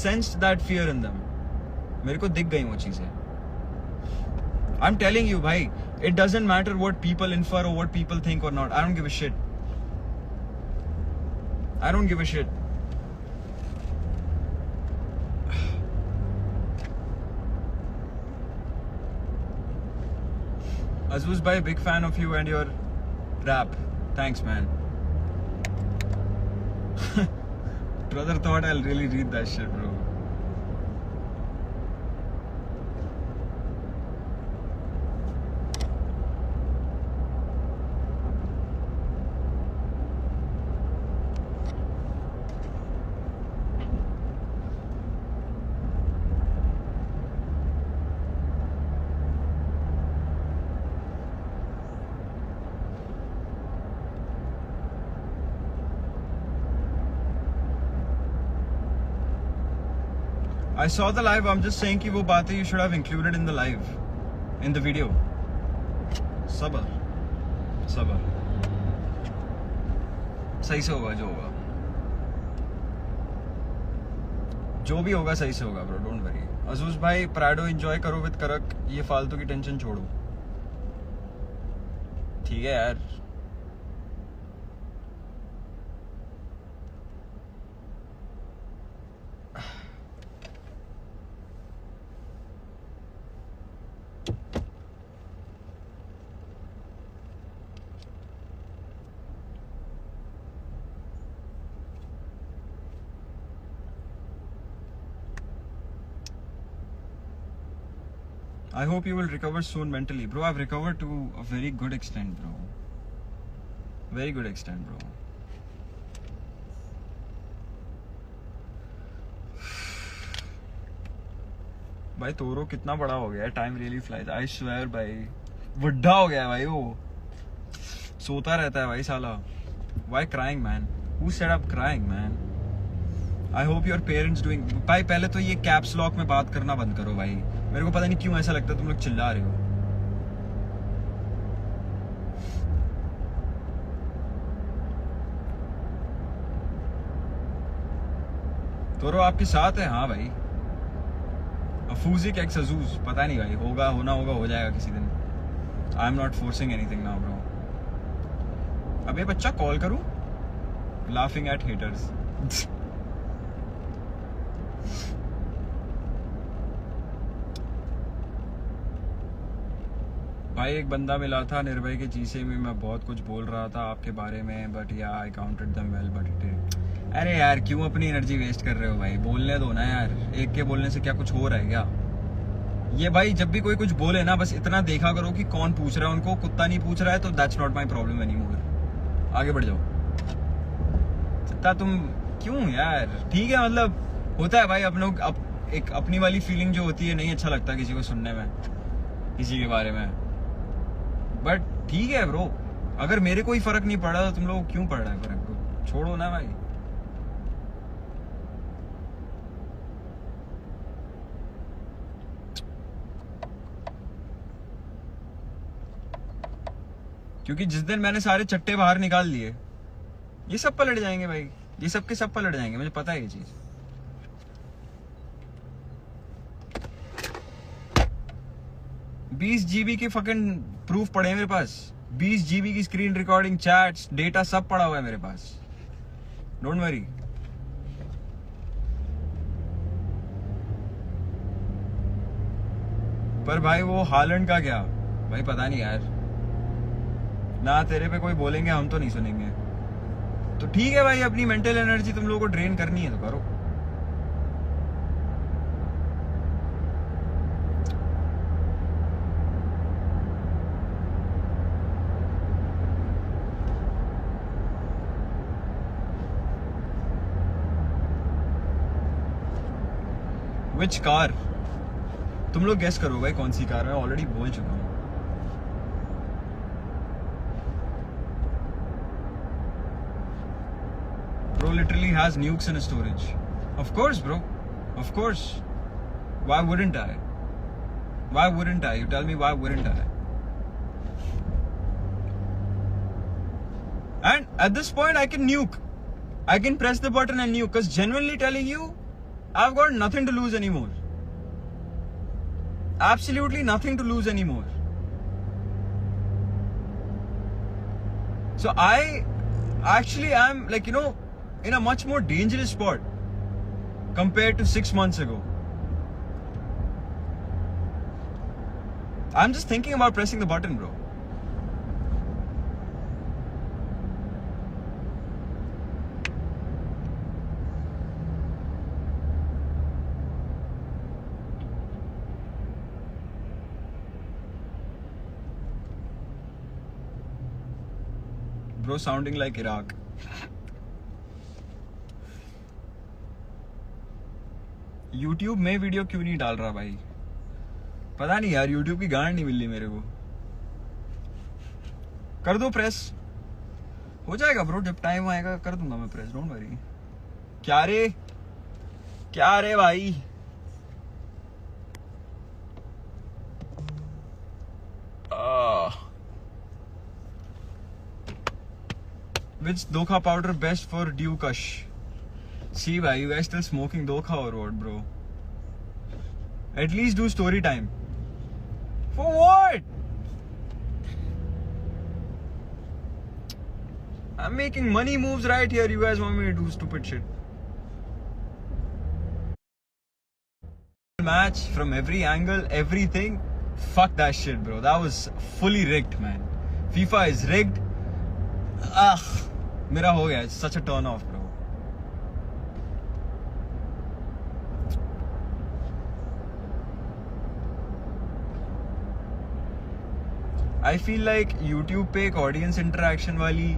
sensed that fear in them. मेरे को दिख गई वो चीजें. I'm telling you, भाई, it doesn't matter what people infer or what people think or not. I don't give a shit. I don't give a shit. Azuz bhai, big fan of you and your rap. Thanks, man. Brother thought I'll really read that shit, bro. I saw the live. I'm just saying कि वो बातें you should have included in the live, in the video. सबर, सबर. सही से होगा जो होगा. जो भी होगा सही से होगा, bro. Don't worry. अजूज भाई, प्राडो enjoy करो with करक. ये फालतू की टेंशन छोड़ो. ठीक है यार. I hope you will recover soon mentally. Bro, I've recovered to a very good extent, bro. Very good extent, bro. भाई तोरो कितना बड़ा हो गया है. Time really flies. I swear भाई. बुढ़ा हो गया है भाई वो. सोता रहता है भाई साला. Why crying, man? Who said I'm crying, man? I hope your parents doing. भाई पहले तो ये कैप्स लॉक में बात करना बंद करो भाई. मेरे को पता नहीं क्यों ऐसा लगता है तुम लोग चिल्ला रहे हो. तोरो आपके साथ है. हाँ भाई. अफूजिक एक्स अजूज. पता नहीं भाई. होगा, होना होगा, हो जाएगा किसी दिन. आई am not forcing anything now bro. अब ये बच्चा कॉल करूं. Laughing at haters. भाई एक बंदा मिला था निर्भय के जीसे में. मैं बहुत कुछ बोल रहा था आपके बारे में, but yeah I counted them well but it. अरे यार क्यों अपनी एनर्जी वेस्ट कर रहे हो भाई. बोलने दो ना यार. एक के बोलने से क्या कुछ हो रहा है क्या. ये भाई जब भी कोई कुछ बोले ना, बस इतना देखा करो कि कौन पूछ रहा है उनको. कुत्ता नहीं पूछ रहा है तो that's not my problem anymore. आगे बढ़ जाओ. इतना तुम क्यों यार. ठीक है, मतलब होता है भाई. अपनों एक अपनी वाली फीलिंग जो होती है, नहीं अच्छा लगता किसी को सुनने में किसी के बारे में. बट ठीक है ब्रो. अगर मेरे को ही फर्क नहीं पड़ा तो तुम लोग क्यों पड़ रहा है फर्क को. छोड़ो ना भाई. क्योंकि जिस दिन मैंने सारे चट्टे बाहर निकाल लिए, ये सब पलट जाएंगे भाई. ये सब के सब पलट जाएंगे. मुझे पता है ये चीज. GB के फकिंग प्रूफ पड़े हैं मेरे पास. 20 GB की स्क्रीन रिकॉर्डिंग, चैट्स, डेटा सब पड़ा हुआ है मेरे पास. Don't worry. पर भाई वो हालैंड का क्या भाई, पता नहीं यार. ना तेरे पे कोई बोलेंगे, हम तो नहीं सुनेंगे. तो ठीक है भाई. अपनी मेंटल एनर्जी तुम लोगों को ड्रेन करनी है तो करो. Which car. तुम लोग गेस करो भाई कौन सी कार. मैं ऑलरेडी बोल चुका हूं. Bro literally has nukes in storage. Of course, bro. Of course. Why wouldn't I? Why wouldn't I? You tell me, why wouldn't I? And at this point, I can nuke. I can press the button and nuke. Because genuinely telling you, I've got nothing to lose anymore. Absolutely nothing to lose anymore. So I actually am like, you know, in a much more dangerous spot compared to 6 months ago. I'm just thinking about pressing the button, bro. Bro sounding like Iraq. YouTube में video क्यों नहीं डाल रहा भाई? पता नहीं यार, YouTube की गांड नहीं मिल रही मेरे को। कर दो प्रेस, हो जाएगा ब्रो, जब टाइम आएगा कर दूंगा मैं प्रेस, डोंट वरी। क्या रे भाई? Which Dokha powder best for Dew Kush? See bhai, you guys still smoking Dokha or what, bro? At least do story time. For what? I'm making money moves right here. You guys want me to do stupid shit? Match from every angle, everything. Fuck that shit, bro. That was fully rigged, man. FIFA is rigged. मेरा हो गया. It's such a turn off, bro. I feel like YouTube पे एक audience interaction वाली,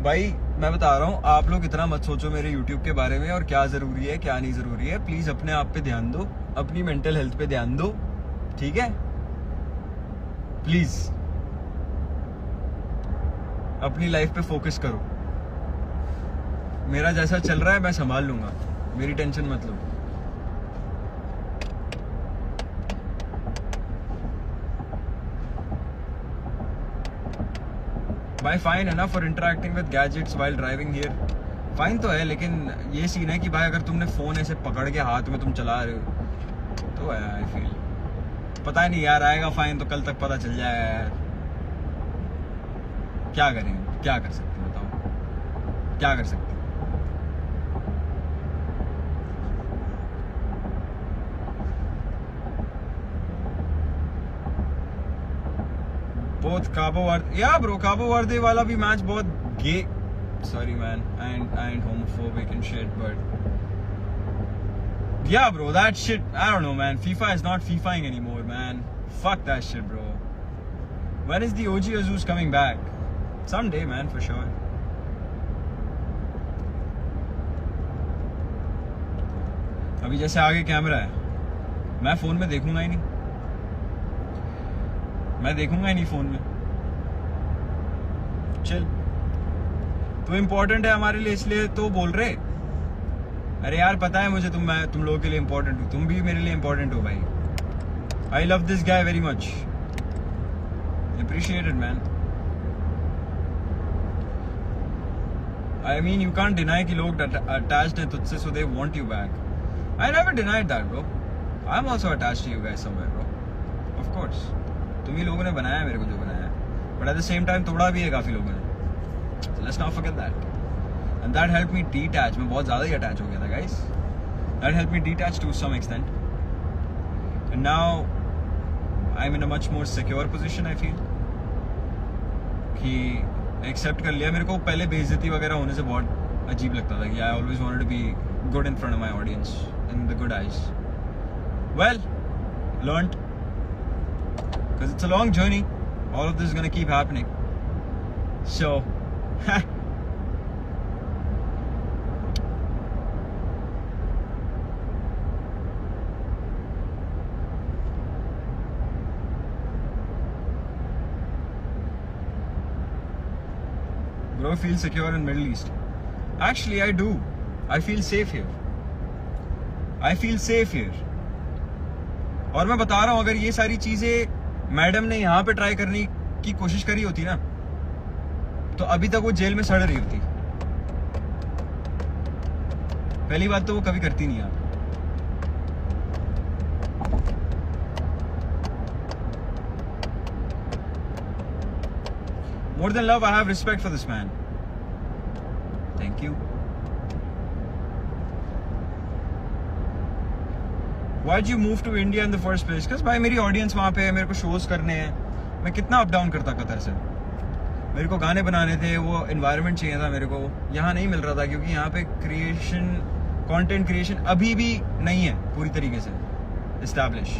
भाई मैं बता रहा हूँ, आप लोग इतना मत सोचो मेरे YouTube के बारे में और क्या ज़रूरी है क्या नहीं ज़रूरी है। प्लीज़ अपने आप पे ध्यान दो, अपनी मेंटल हेल्थ पे ध्यान दो, ठीक है? प्लीज़ अपनी लाइफ पे फोकस करो। मेरा जैसा चल रहा है मैं संभाल लूँगा, मेरी टेंशन मत लो। भाई फाइन है ना for interacting with gadgets while driving here, fine तो है, लेकिन ये सीन है कि भाई अगर तुमने फ़ोन ऐसे पकड़ के हाथ में तुम चला रहे हो तो है, आई फील पता नहीं यार, आएगा फाइन तो कल तक पता चल जाएगा यार। क्या करेंगे, क्या कर सकते हैं बताओ, क्या कर सकते हैं? Both Cabo Verde, yeah bro, Cabo Verde वाला भी मैच बहुत गे, sorry man, I ain't homophobic and shit, but yeah bro, that shit, I don't know man, FIFA is not FIFAing anymore man, fuck that shit bro. When is the OG Azus coming back? Someday man, for sure. अभी जैसे आगे camera है, मैं phone में देखूंगा ही नहीं, मैं देखूंगा ही नहीं फोन में। चल तो इम्पोर्टेंट है हमारे लिए इसलिए तो बोल रहे। अरे यार पता है मुझे तुम लोगों के लिए इम्पोर्टेंट हो, तुम भी मेरे लिए इम्पोर्टेंट हो भाई। I love this guy very much, appreciated man. I mean you can't deny कि लोग अटैच्ड हैं तुझसे, so they want you back. I never denied that bro, I am also attached to you guys somewhere bro, of course. तुम ही लोगों ने बनाया मेरे को जो बनाया है, but at the same time तोड़ा भी है काफी लोगों ने, so let's not forget that, and that helped me detach। मैं बहुत ज़्यादा ही अटैच हो गया था guys, that helped me detach to some extent, and now I'm in a much more secure position। I feel कि एक्सेप्ट कर लिया। मेरे को पहले बेइज्जती वगैरह होने से बहुत अजीब लगता था कि I always wanted to be good in front of my audience, in the good eyes। Well, learned, because it's a long journey, all of this is going to keep happening, so bro, feel secure in Middle East? Actually I do, I feel safe here, I feel safe here। और मैं बता रहा हूँ, अगर ये सारी चीजें madam ने यहाँ पे ट्राई करने की कोशिश करी होती ना, तो अभी तक वो जेल में सड़ रही होती। पहली बात तो वो कभी करती नहीं यार। More than love, I have respect for this man. Thank you. Why did you move to India in the first place? Because भाई मेरी ऑडियंस वहाँ पे है, मेरे को शोज करने हैं। मैं कितना अप डाउन करता कतर से। मेरे को गाने बनाने थे, वो एनवायरनमेंट चाहिए था मेरे को, यहाँ नहीं मिल रहा था क्योंकि यहाँ पे क्रिएशन, कंटेंट क्रिएशन अभी भी नहीं है पूरी तरीके से establish.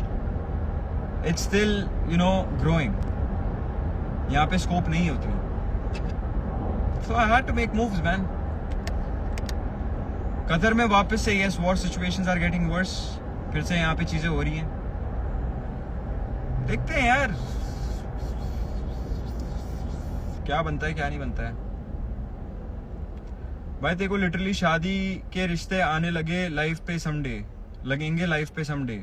It's still you know growing. यहाँ पे स्कोप नहीं है उतनी। So I had to make moves man. Qatar में वापस से yes war situations are getting worse, फिर से यहाँ पे चीजें हो रही हैं। देखते हैं यार क्या बनता है क्या नहीं बनता है। भाई देखो लिटरली शादी के रिश्ते आने लगे लाइफ पे समडे, लगेंगे लाइफ पे समडे।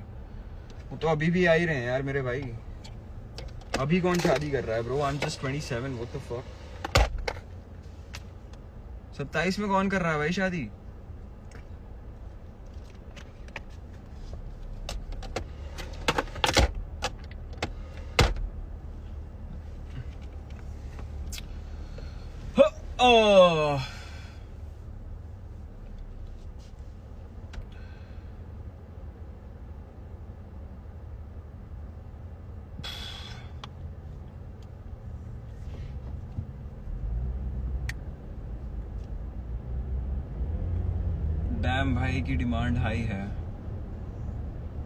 वो तो अभी भी आ ही रहे हैं यार मेरे भाई। अभी कौन शादी कर रहा है bro? I am just 27, what the fuck. 27 में कौन कर रहा है भाई शादी? Oh. डैम भाई की डिमांड हाई है।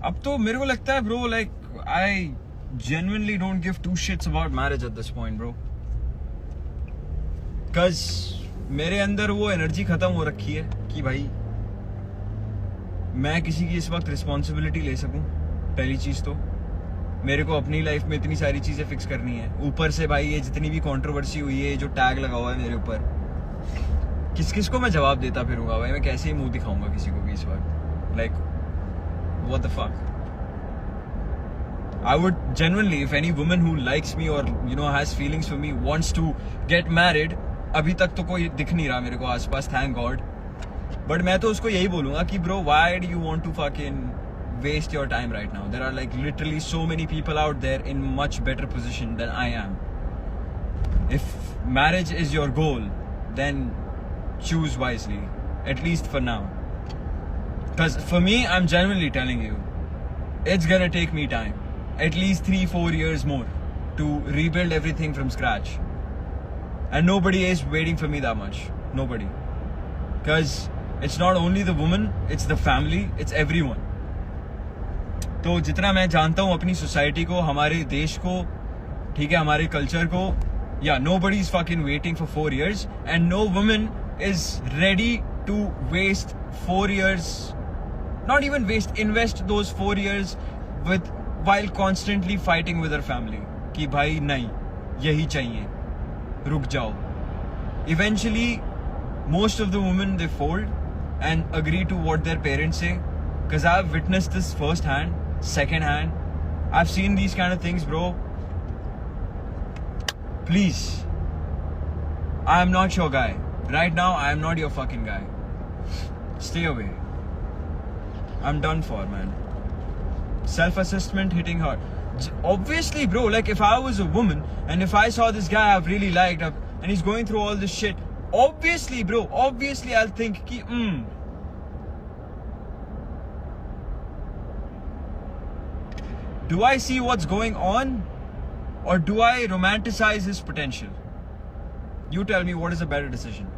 अब तो मेरे को लगता है bro like I genuinely don't give two shits about marriage at this point bro, cause मेरे अंदर वो एनर्जी खत्म हो रखी है कि भाई मैं किसी की इस वक्त रिस्पॉन्सिबिलिटी ले सकूं। पहली चीज तो मेरे को अपनी लाइफ में इतनी सारी चीजें फिक्स करनी है, ऊपर से भाई ये जितनी भी कंट्रोवर्सी हुई है, जो टैग लगा हुआ है मेरे ऊपर, किस किस को मैं जवाब देता फिरूंगा भाई? मैं कैसे ही मुंह दिखाऊंगा किसी को भी इस वक्त? Like what the fuck. I would genuinely, if any woman who likes me or you know has feelings for me wants to get married, अभी तक तो कोई दिख नहीं रहा मेरे को आसपास, thank God, but मैं तो उसको यही बोलूंगा कि bro why do you want to fucking waste your time right now? There are like literally so many people out there in much better position than I am. If marriage is your goal, then choose wisely, at least for now, because for me, I'm genuinely telling you, it's gonna take me time, at least 3-4 years more to rebuild everything from scratch, and nobody is waiting for me that much, nobody, because it's not only the woman, it's the family, it's everyone. तो जितना मैं जानता हूँ अपनी society को, हमारे देश को, ठीक है, हमारे कल्चर को, yeah, nobody is fucking waiting for 4 years, and no woman is ready to waste 4 years, not even waste, invest those 4 years with while constantly fighting with her family कि भाई नहीं यही चाहिए, रुक जाओ. Eventually most of the women they fold and agree to what their parents say, because I've witnessed this first hand, second hand. I've seen these kind of things, bro. Please, I am not your guy right now. I am not your fucking guy. Stay away. I'm done for, man. Self-assessment hitting hard. Obviously, bro, like if I was a woman and if I saw this guy I've really liked and he's going through all this shit, obviously, bro, obviously I'll think ki, do I see what's going on or do I romanticize his potential? You tell me, what is a better decision?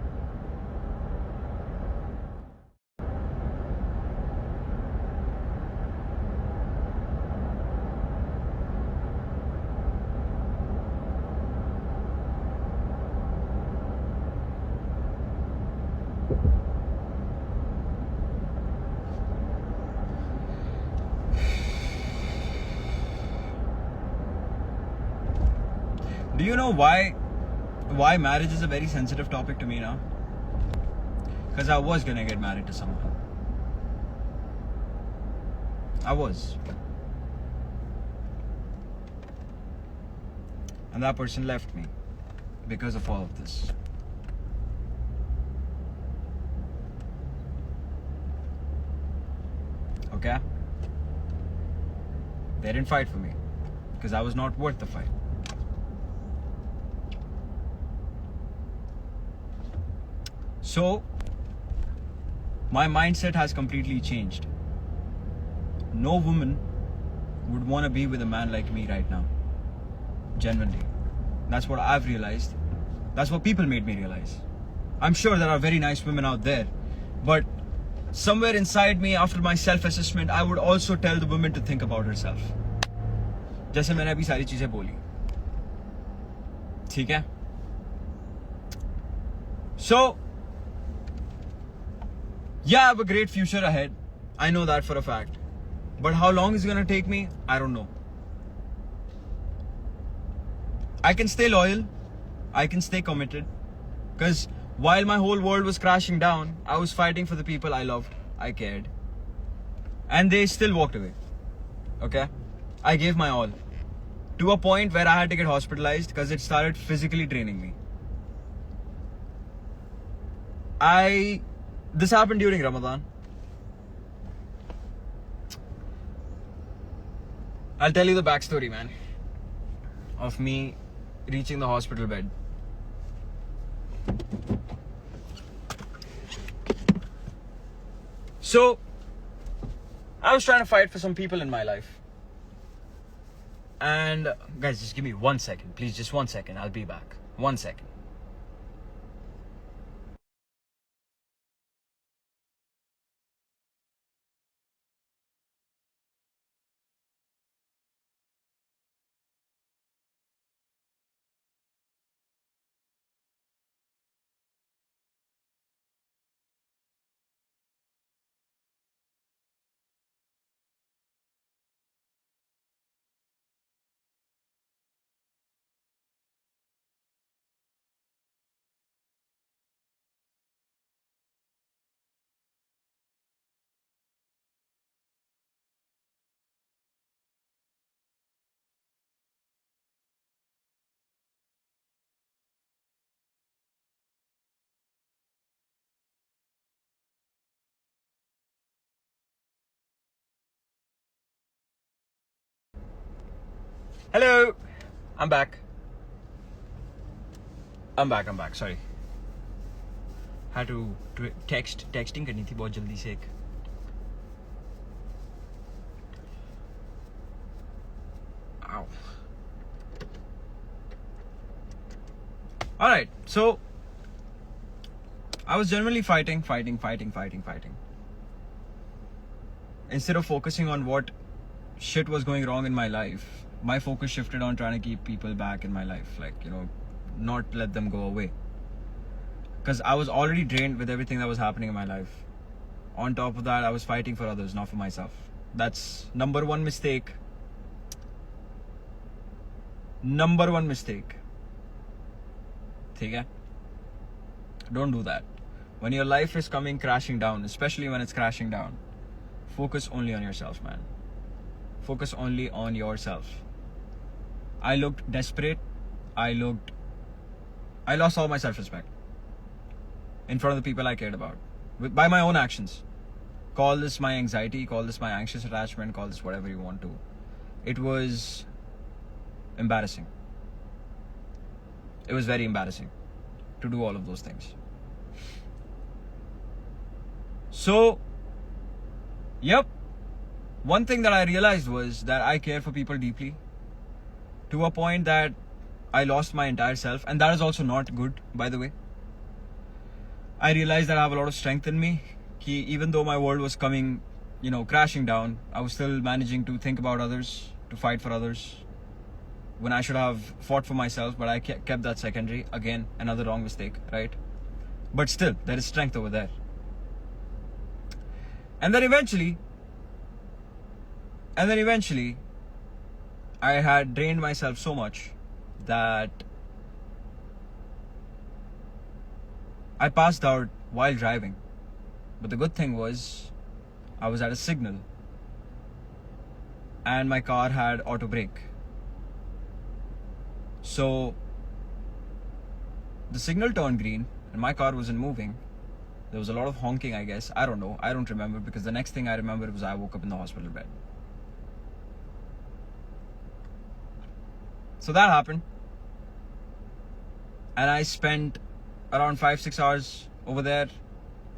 Do you know why marriage is a very sensitive topic to me now? Because I was gonna get married to someone. I was. And that person left me because of all of this. Okay? They didn't fight for me because I was not worth the fight. So, my mindset has completely changed. No woman would want to be with a man like me right now. Genuinely. That's what I've realized. That's what people made me realize. I'm sure there are very nice women out there, but somewhere inside me, after my self-assessment, I would also tell the woman to think about herself. जैसे मैंने अभी सारी चीजें बोली. ठीक है? So, yeah, I have a great future ahead. I know that for a fact. But how long is it gonna take me? I don't know. I can stay loyal. I can stay committed. Because while my whole world was crashing down, I was fighting for the people I loved, I cared. And they still walked away. Okay? I gave my all. To a point where I had to get hospitalized because it started physically draining me. This happened during Ramadan. I'll tell you the backstory, man, of me reaching the hospital bed. So, I was trying to fight for some people in my life. And guys, just give me 1 second, please, just 1 second. I'll be back. 1 second. Hello, I'm back. I'm back. Sorry. Had to texting करनी थी बहुत जल्दी से एक. Ow. All right, so I was generally fighting. Instead of focusing on what shit was going wrong in my life, my focus shifted on trying to keep people back in my life, like, not let them go away. Because I was already drained with everything that was happening in my life. On top of that, I was fighting for others, not for myself. That's number one mistake. Okay? Don't do that. When your life is coming crashing down, especially when it's crashing down, focus only on yourself, man. Focus only on yourself. I looked desperate. I lost all my self-respect in front of the people I cared about by my own actions. Call this my anxiety, call this my anxious attachment, call this whatever you want to. It was embarrassing. It was very embarrassing to do all of those things. So, yep. One thing that I realized was that I care for people deeply, to a point that I lost my entire self, and that is also not good, by the way. I realized that I have a lot of strength in me. Even though my world was coming, crashing down, I was still managing to think about others, to fight for others, when I should have fought for myself, but I kept that secondary. Again, another wrong mistake, right? But still, there is strength over there. And then eventually, I had drained myself so much that I passed out while driving. But the good thing was, I was at a signal and my car had auto brake. So the signal turned green and my car wasn't moving. There was a lot of honking, I guess. I don't know. I don't remember, because the next thing I remember was I woke up in the hospital bed. So that happened. And I spent around 5-6 hours over there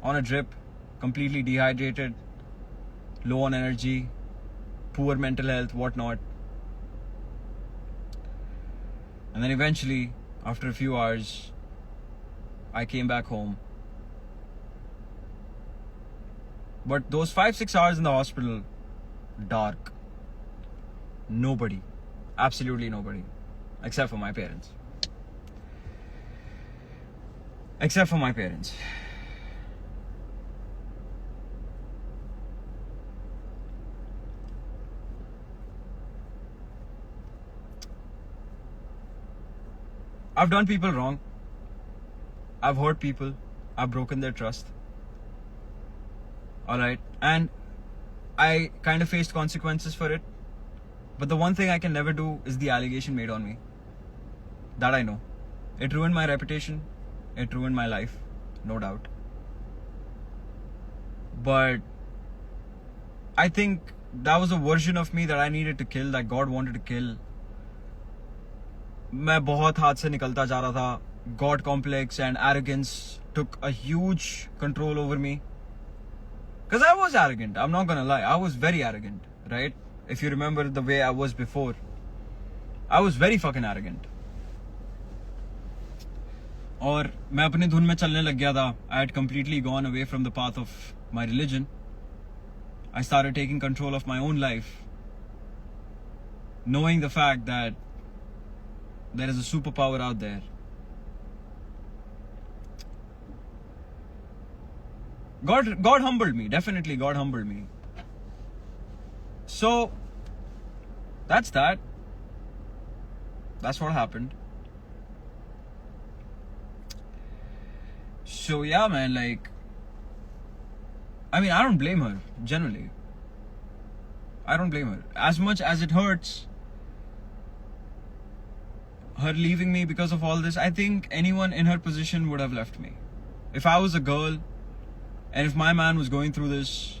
on a drip, completely dehydrated, low on energy, poor mental health, whatnot. And then eventually, after a few hours, I came back home. But those 5-6 hours in the hospital, dark. Nobody. Absolutely nobody. Except for my parents. Except for my parents. I've done people wrong. I've hurt people. I've broken their trust. Alright. And I kind of faced consequences for it. But the one thing I can never do is the allegation made on me. That I know. It ruined my reputation. It ruined my life. No doubt. But I think that was a version of me that I needed to kill, that God wanted to kill. मैं बहुत हाथ से निकलता जा रहा था. God complex and arrogance took a huge control over me. Because I was arrogant. I'm not gonna lie. I was very arrogant, right? If you remember the way I was before, I was very fucking arrogant. और मैं अपने धुन में चलने लग गया था. I had completely gone away from the path of my religion. I started taking control of my own life, knowing the fact that there is a superpower out there. God humbled me. Definitely God humbled me. So that's that. That's what happened. So yeah, man, like, I mean, I don't blame her, generally. I don't blame her. As much as it hurts, her leaving me because of all this, I think anyone in her position would have left me. If I was a girl, and if my man was going through this,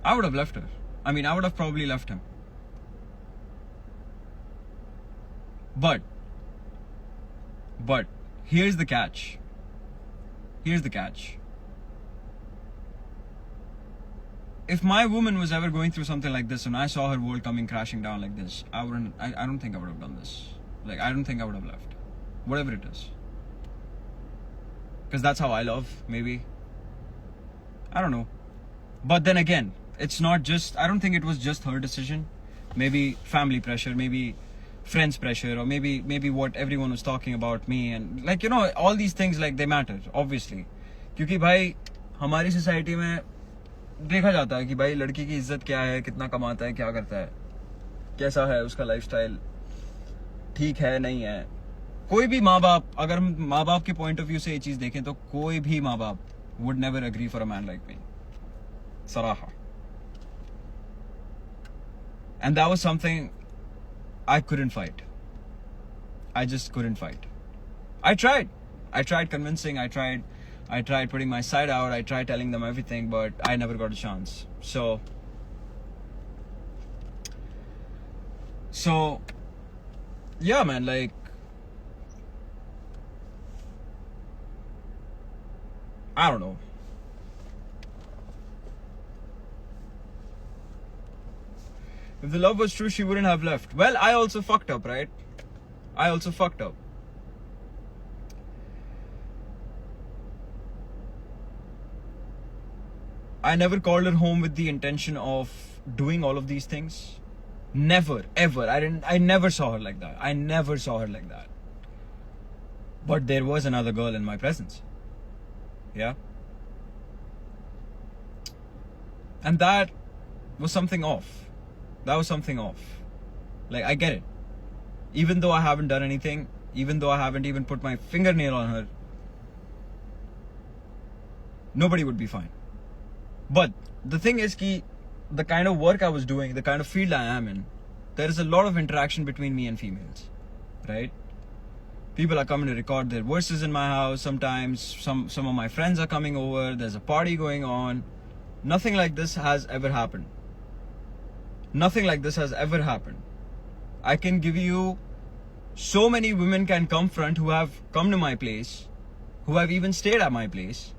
I would have left her. I mean, I would have probably left him. But, here's the catch. Here's the catch. If my woman was ever going through something like this and I saw her world coming crashing down like this, I don't think I would have done this. Like, I don't think I would have left. Whatever it is. Because that's how I love, maybe. I don't know. But then again, it's not just, I don't think it was just her decision. Maybe family pressure, maybe friends pressure, or maybe what everyone was talking about me, and like, you know, all these things, like, they matter, obviously. क्योंकि भाई हमारी society में देखा जाता है कि भाई लड़की की इज्जत क्या है, कितना कमाता है, क्या करता है, कैसा है उसका लाइफस्टाइल, ठीक है नहीं है. कोई भी माँ बाप, अगर माँ बाप के पॉइंट ऑफ व्यू से ये चीज देखें तो कोई भी माँ बाप would never agree for a man like me. Saraha. And that was something I couldn't fight. I just couldn't fight. I tried convincing, I tried putting my side out, I tried telling them everything, but I never got a chance. So yeah, man, like, I don't know. If the love was true, she wouldn't have left. Well, I also fucked up, right? I also fucked up. I never called her home with the intention of doing all of these things. Never, ever. I never saw her like that. I never saw her like that. But there was another girl in my presence. Yeah. And that was something off. That was something off. Like, I get it. Even though I haven't done anything, even though I haven't even put my fingernail on her, nobody would be fine. But the thing is ki, the kind of work I was doing, the kind of field I am in, there is a lot of interaction between me and females. Right? People are coming to record their verses in my house. Sometimes some of my friends are coming over. There's a party going on. Nothing like this has ever happened. Nothing like this has ever happened. I can give you so many women can come front who have come to my place, who have even stayed at my place.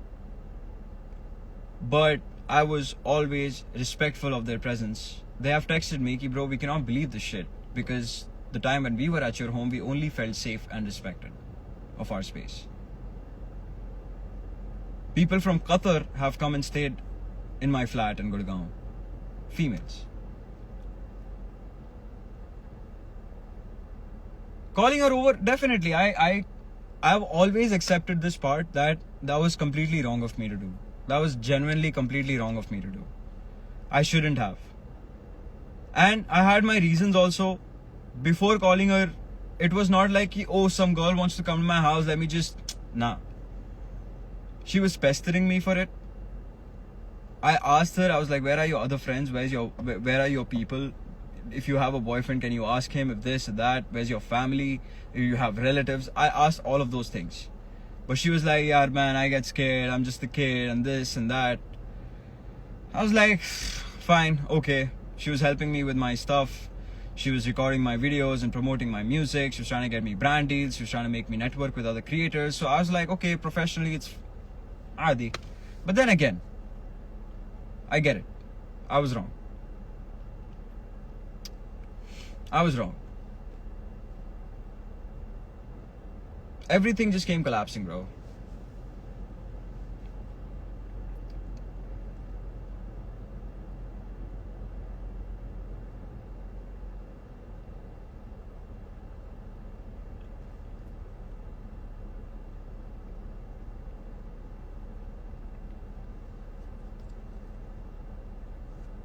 But I was always respectful of their presence. They have texted me, ki, bro, we cannot believe this shit. Because the time when we were at your home, we only felt safe and respected of our space. People from Qatar have come and stayed in my flat in Gurgaon. Females. Calling her over, definitely. I've always accepted this part that was completely wrong of me to do. That was genuinely completely wrong of me to do. I shouldn't have. And I had my reasons also. Before calling her, it was not like, oh, some girl wants to come to my house, let me just... Nah. She was pestering me for it. I asked her, I was like, where are your other friends? Where are your people? If you have a boyfriend, can you ask him if this or that? Where's your family? If you have relatives? I asked all of those things. But she was like, yeah, man, I get scared. I'm just a kid and this and that. I was like, fine, okay. She was helping me with my stuff. She was recording my videos and promoting my music. She was trying to get me brand deals. She was trying to make me network with other creators. So I was like, okay, professionally, it's adi. But then again, I get it. I was wrong. I was wrong. Everything just came collapsing, bro.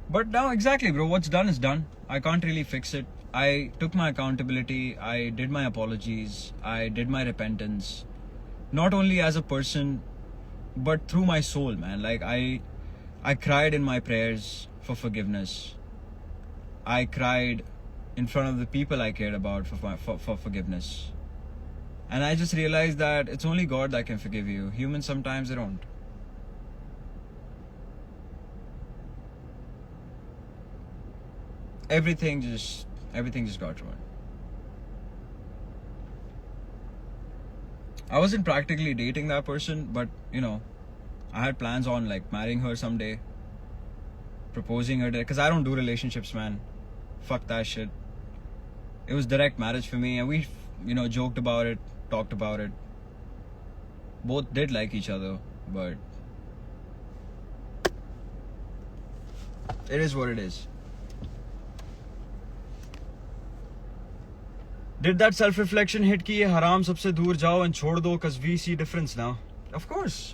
But now, exactly, bro, what's done is done. I can't really fix it. I took my accountability. I did my apologies. I did my repentance. Not only as a person, but through my soul, man. Like, I cried in my prayers for forgiveness. I cried in front of the people I cared about for forgiveness. And I just realized that it's only God that can forgive you. Humans, sometimes they don't. Everything just got ruined. I wasn't practically dating that person, but you know, I had plans on like marrying her someday, proposing her, because I don't do relationships, man. Fuck that shit. It was direct marriage for me, and we, you know, joked about it, talked about it. Both did like each other, but it is what it is. Did that self-reflection hit ki ye haram sabse dur jao and chhod do, cause we see difference now? Of course.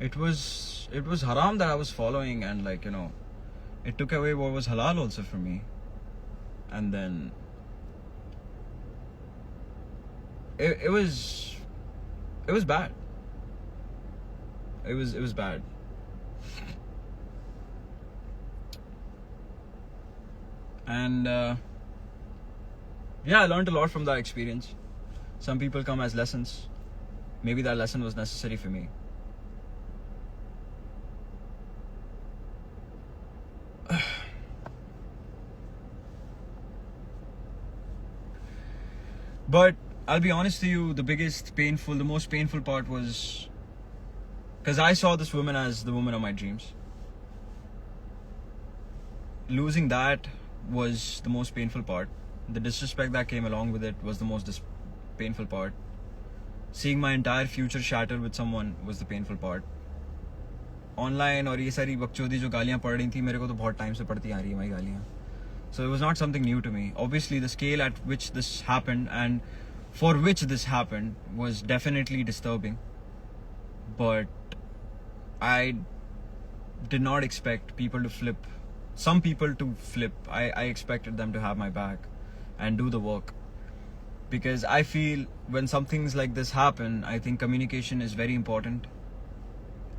It was haram that I was following, and like, you know, it took away what was halal also for me. And then it was bad. It was bad. And yeah, I learned a lot from that experience. Some people come as lessons. Maybe that lesson was necessary for me. But I'll be honest to you, the most painful part was because I saw this woman as the woman of my dreams. Losing that was the most painful part. The disrespect that came along with it was the most painful part. Seeing my entire future shattered with someone was the painful part. Online और ये सारी बकचोदी जो गालियाँ पड़ रही थी, मेरे को तो बहुत टाइम से पड़ती आ रही है भाई गालियाँ. So it was not something new to me. Obviously, the scale at which this happened and for which this happened was definitely disturbing. But I did not expect people to flip. Some people to flip. I expected them to have my back and do the work. Because I feel when some things like this happen, I think communication is very important.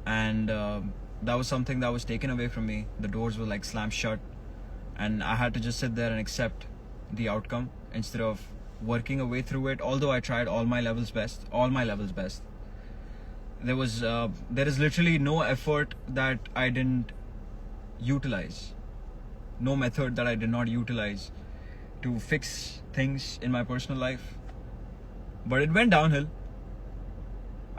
And that was something that was taken away from me. The doors were like slammed shut. And I had to just sit there and accept the outcome instead of working a way through it. Although I tried all my levels best, there is literally no effort that I didn't utilize, no method that I did not utilize to fix things in my personal life. But it went downhill.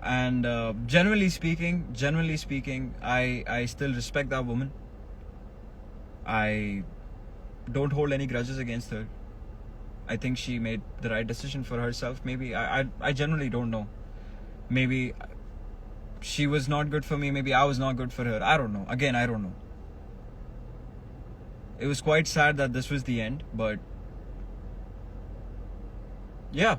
And generally speaking, I still respect that woman. I don't hold any grudges against her. I think she made the right decision for herself. Maybe I generally don't know. Maybe she was not good for me. Maybe I was not good for her. I don't know. Again, I don't know. It was quite sad that this was the end, but yeah.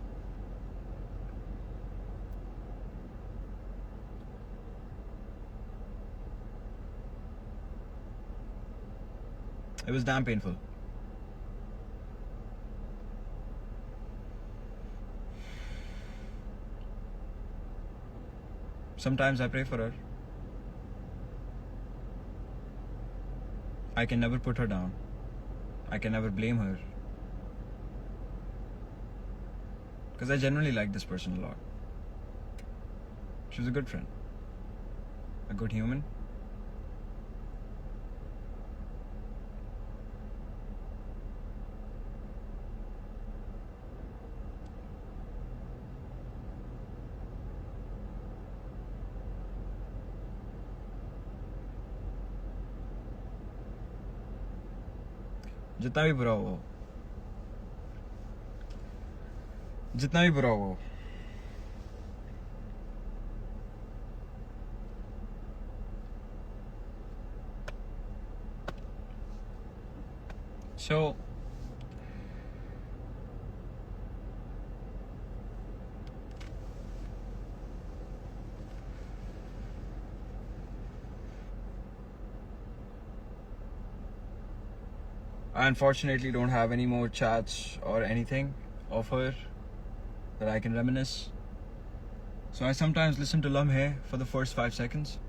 It was damn painful. Sometimes I pray for her. I can never put her down. I can never blame her. Because I genuinely like this person a lot. She was a good friend. A good human. जितना भी बुरा हो, जितना भी बुरा हो, so I unfortunately don't have any more chats or anything of her that I can reminisce. So I sometimes listen to Lamhe for the first 5 seconds.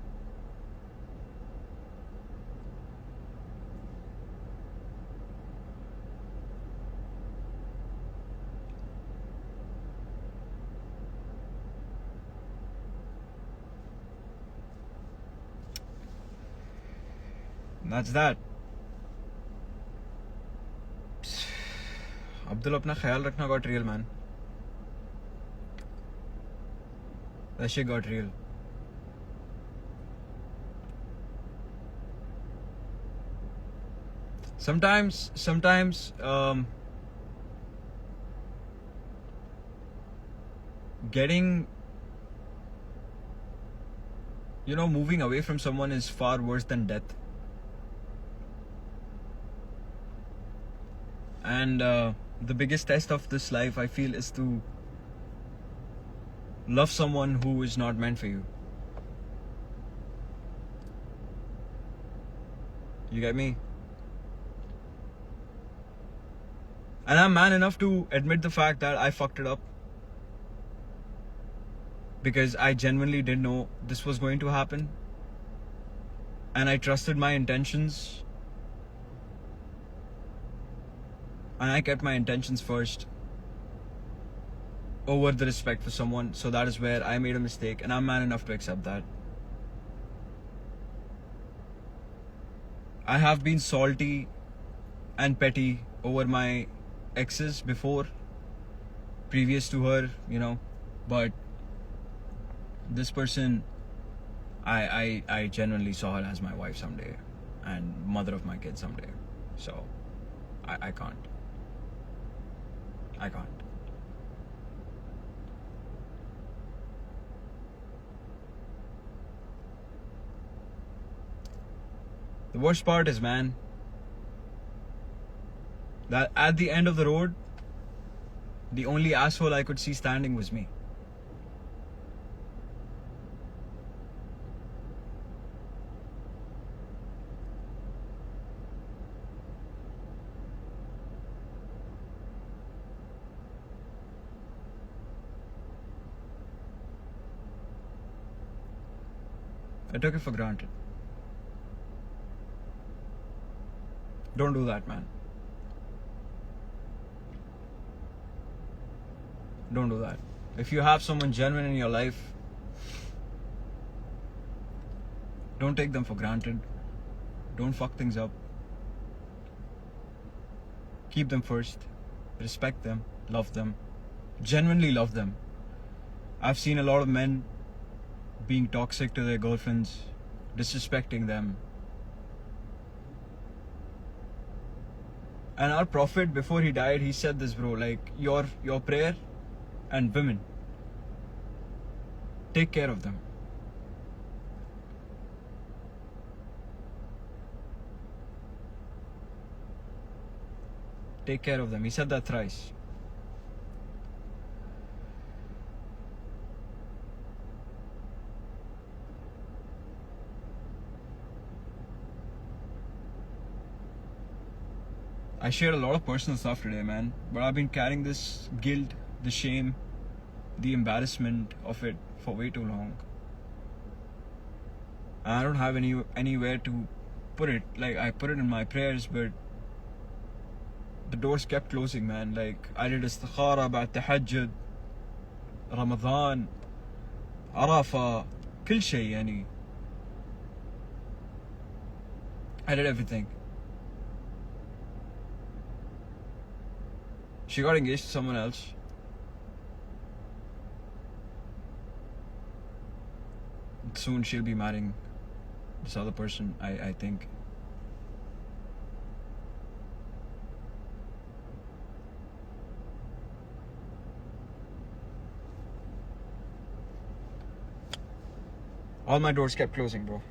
And that's that. Abdul, अपना ख्याल रखना got real, man. That shit got real. Sometimes, getting, moving away from someone is far worse than death. And the biggest test of this life, I feel, is to love someone who is not meant for you. You get me? And I'm man enough to admit the fact that I fucked it up. Because I genuinely didn't know this was going to happen. And I trusted my intentions. And I kept my intentions first over the respect for someone. So that is where I made a mistake, and I'm man enough to accept that. I have been salty and petty over my exes before, previous to her, but this person, I genuinely saw her as my wife someday and mother of my kids someday. So I can't. The worst part is, man, that at the end of the road, the only asshole I could see standing was me. I took it for granted. Don't do that, man. Don't do that. If you have someone genuine in your life, don't take them for granted. Don't fuck things up. Keep them first. Respect them. Love them. Genuinely love them. I've seen a lot of men being toxic to their girlfriends, disrespecting them. And our Prophet, before he died, he said this, bro, like, your prayer and women, take care of them. Take care of them. He said that thrice. I shared a lot of personal stuff today, man, but I've been carrying this guilt, the shame, the embarrassment of it for way too long. And I don't have anywhere to put it. Like, I put it in my prayers, but the doors kept closing, man. Like, I did istikhara, بعد tahajjud, Ramadan, Arafah, كل شيء يعني. I did everything. She got engaged to someone else. Soon she'll be marrying this other person, I think. All my doors kept closing, bro.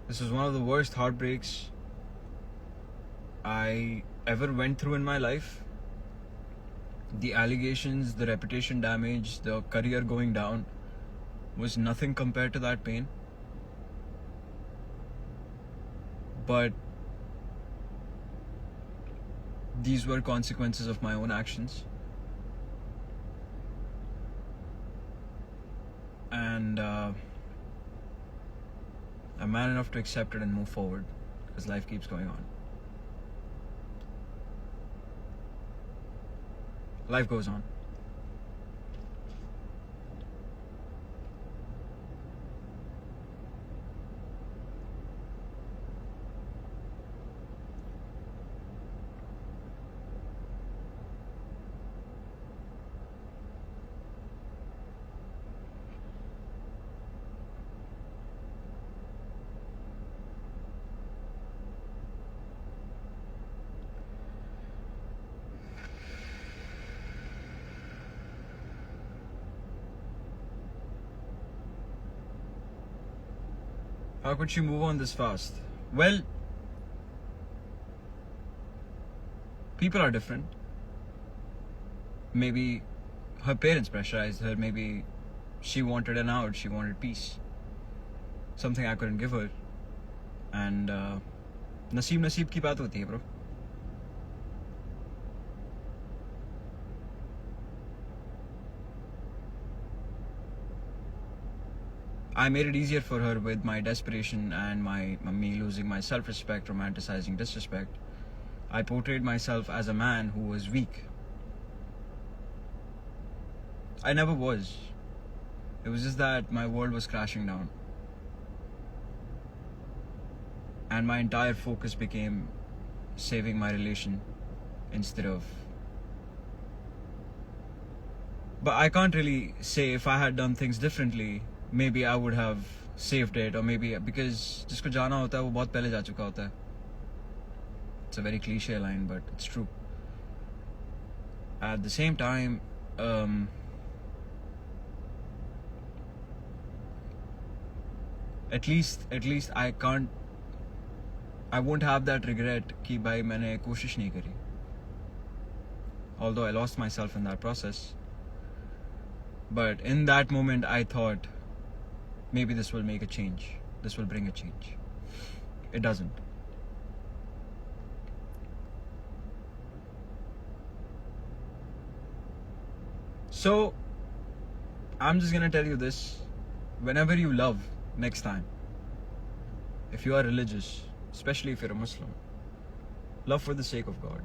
This was one of the worst heartbreaks I ever went through in my life. The allegations, the reputation damage, the career going down was nothing compared to that pain. But these were consequences of my own actions. And I'm man enough to accept it and move forward, because life keeps going on. Life goes on. How could she move on this fast? Well, people are different. Maybe her parents pressurized her. Maybe she wanted an out. She wanted peace. Something I couldn't give her. And नसीब की बात होती है, bro. I made it easier for her with my desperation and me losing my self-respect, romanticizing disrespect. I portrayed myself as a man who was weak. I never was. It was just that my world was crashing down. And my entire focus became saving my relation instead of... But I can't really say if I had done things differently, maybe I would have saved it, or maybe because जिसको जाना होता है वो बहुत पहले जा चुका होता है. It's a very cliche line, but it's true. At the same time, at least I won't have that regret कि भाई मैंने कोशिश नहीं करी. Although I lost myself in that process. But in that moment, I thought maybe this will make a change. This will bring a change. It doesn't. So, I'm just gonna tell you this. Whenever you love, next time, if you are religious, especially if you're a Muslim, love for the sake of God.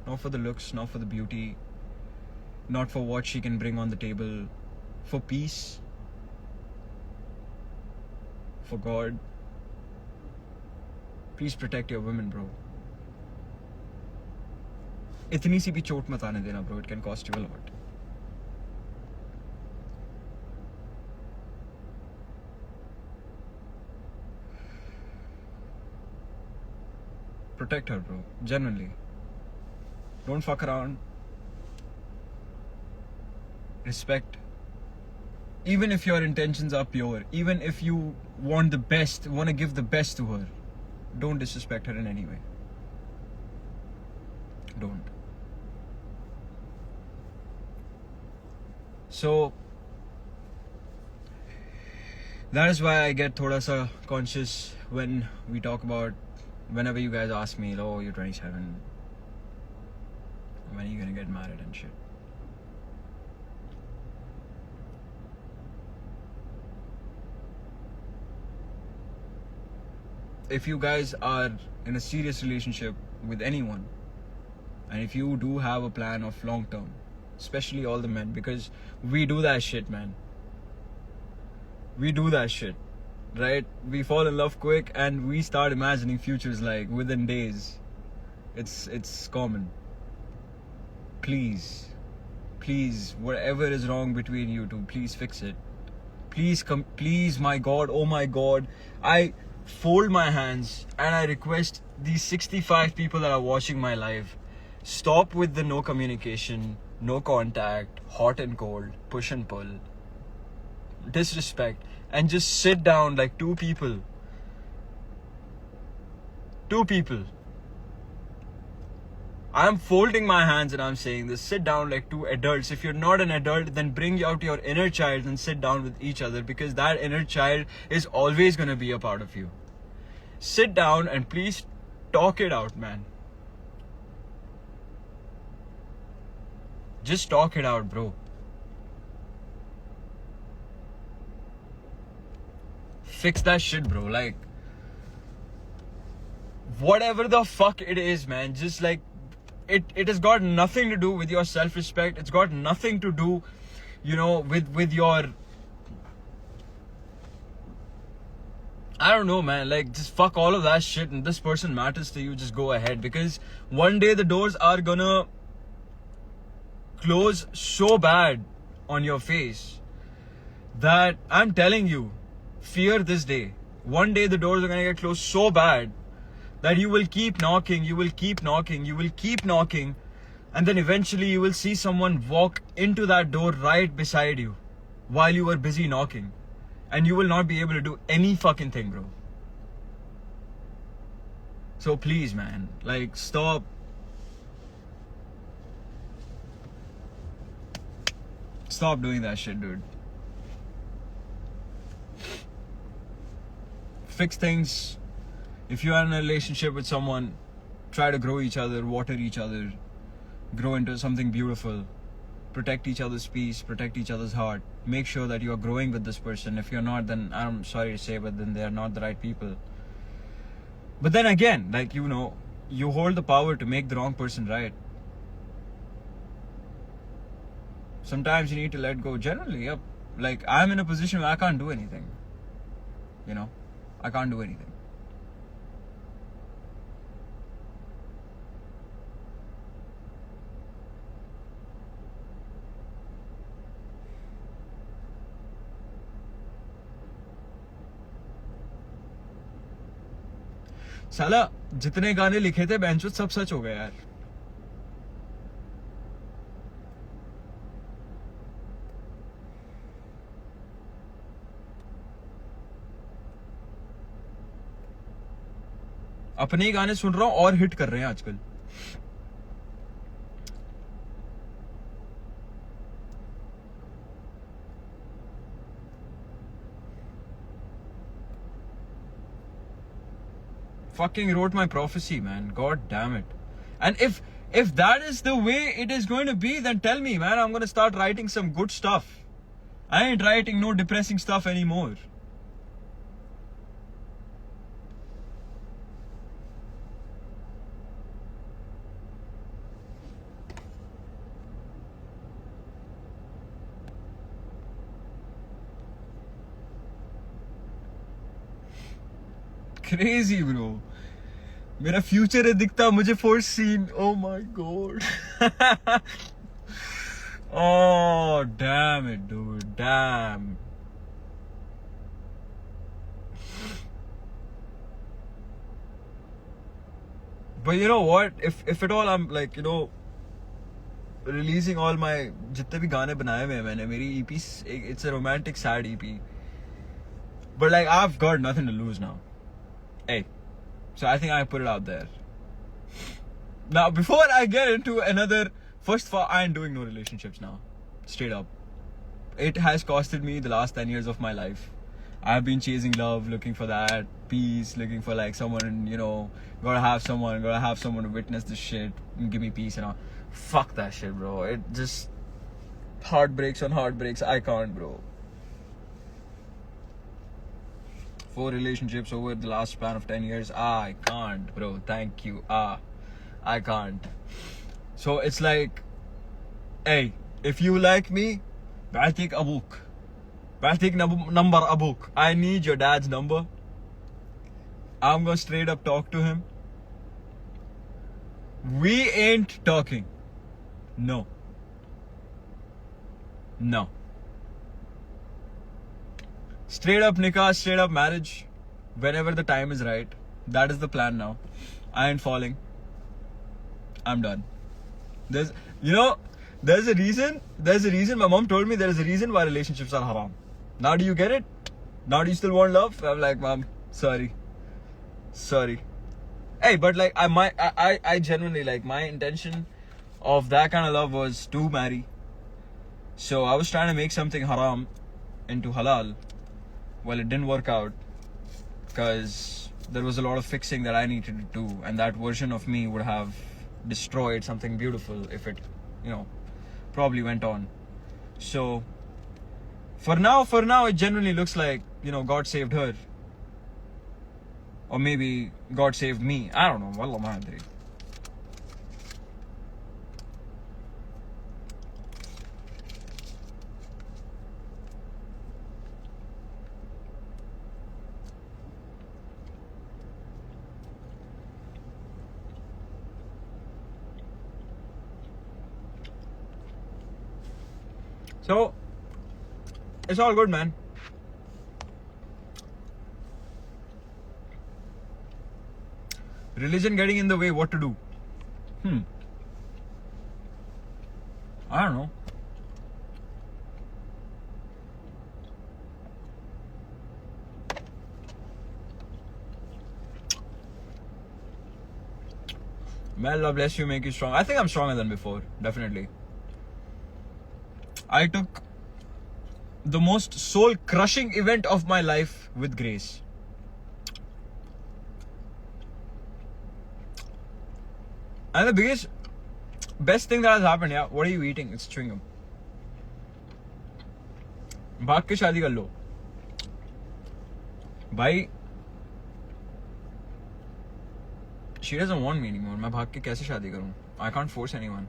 Not for the looks, not for the beauty, not for what she can bring on the table, for peace, for God. Please protect your women, bro. इतनी सी भी चोट मत आने देना, bro. It can cost you a lot. Protect her, bro. Genuinely. Don't fuck around. Respect. Even if your intentions are pure, even if you want the best, want to give the best to her, don't disrespect her in any way. Don't. So, that is why I get thoda sa conscious when we talk about, whenever you guys ask me, oh, you're 27, when are you gonna get married and shit. If you guys are in a serious relationship with anyone, and if you do have a plan of long term, especially all the men, because we do that shit, man. We do that shit, right? We fall in love quick and we start imagining futures like within days. It's common. Please, whatever is wrong between you two, please fix it. Please, my God, oh my God, I fold my hands and I request these 65 people that are watching my live, stop with the no communication, no contact, hot and cold, push and pull, disrespect, and just sit down like two people. I'm folding my hands and I'm saying this. Sit down like two adults. If you're not an adult, then bring out your inner child and sit down with each other, because that inner child is always going to be a part of you. Sit down and please talk it out, man. Just talk it out, bro. Fix that shit, bro. Like, whatever the fuck it is, man. Just like, it has got nothing to do with your self-respect. It's got nothing to do, with your, I don't know, man. Like, just fuck all of that shit, and this person matters to you, just go ahead. Because one day the doors are gonna close so bad on your face that I'm telling you, fear this day. One day the doors are gonna get closed so bad that you will keep knocking, and then eventually you will see someone walk into that door right beside you while you were busy knocking, and you will not be able to do any fucking thing, bro. So please, man, like, stop doing that shit, dude. Fix things. If you are in a relationship with someone, try to grow each other, water each other, grow into something beautiful. Protect each other's peace, protect each other's heart. Make sure that you are growing with this person. If you're not, then I'm sorry to say, but then they are not the right people. But then again, like, you hold the power to make the wrong person right. Sometimes you need to let go. Generally, like, I'm in a position where I can't do anything. I can't do anything. साला जितने गाने लिखे थे बेंचो सब सच हो गए यार. अपने ही गाने सुन रहा हूं और हिट कर रहे हैं आजकल. fucking wrote my prophecy, man. God damn it. And if that is the way it is going to be, then tell me, man. I'm going to start writing some good stuff. I ain't writing no depressing stuff anymore. Crazy, bro. मेरा future है दिखता मुझे force scene. Oh my god. Oh damn it, dude. Damn. But you know what? If at all I'm like, you know, releasing all my जितने भी गाने बनाए हुए हैं मैंने, मेरी EP, it's a romantic sad EP. But like I've got nothing to lose now. Hey. So I think I put it out there. Now, before I get into another, first of all, I ain't doing no relationships now. Straight up. It has costed me the last 10 years of my life. I've been chasing love, looking for that peace, looking for like someone, you know, gotta have someone to witness this shit and give me peace and all. Fuck that shit, bro. It just heartbreaks on heartbreaks. I can't, bro. 4 relationships over the last span of 10 years. I can't, bro. Thank you. I can't. So it's like, hey, if you like me, بعتك أبوك. بعتك number أبوك. I need your dad's number. I'm gonna straight up talk to him. We ain't talking. No. Straight up nikah, straight up marriage, whenever the time is right. That is the plan now. I ain't falling. I'm done. There's a reason. My mom told me there is a reason why relationships are haram. Now do you get it? Now do you still want love? I'm like, Mom, sorry. Hey, but like I genuinely, like, my intention of that kind of love was to marry. So I was trying to make something haram into halal. Well, it didn't work out because there was a lot of fixing that I needed to do, and that version of me would have destroyed something beautiful if it, you know, probably went on. So for now it genuinely looks like, you know, God saved her, or maybe God saved me. I don't know. Wallah ma adri. So it's all good, man. Religion getting in the way, what to do? I don't know. May Allah bless you, make you strong. I think I'm stronger than before, definitely. I took the most soul-crushing event of my life with grace. And the best thing that has happened, yeah, what are you eating? It's chewing gum. भाग के शादी कर लो भाई. She doesn't want me anymore. मैं भाग के कैसे शादी करूं? I can't force anyone.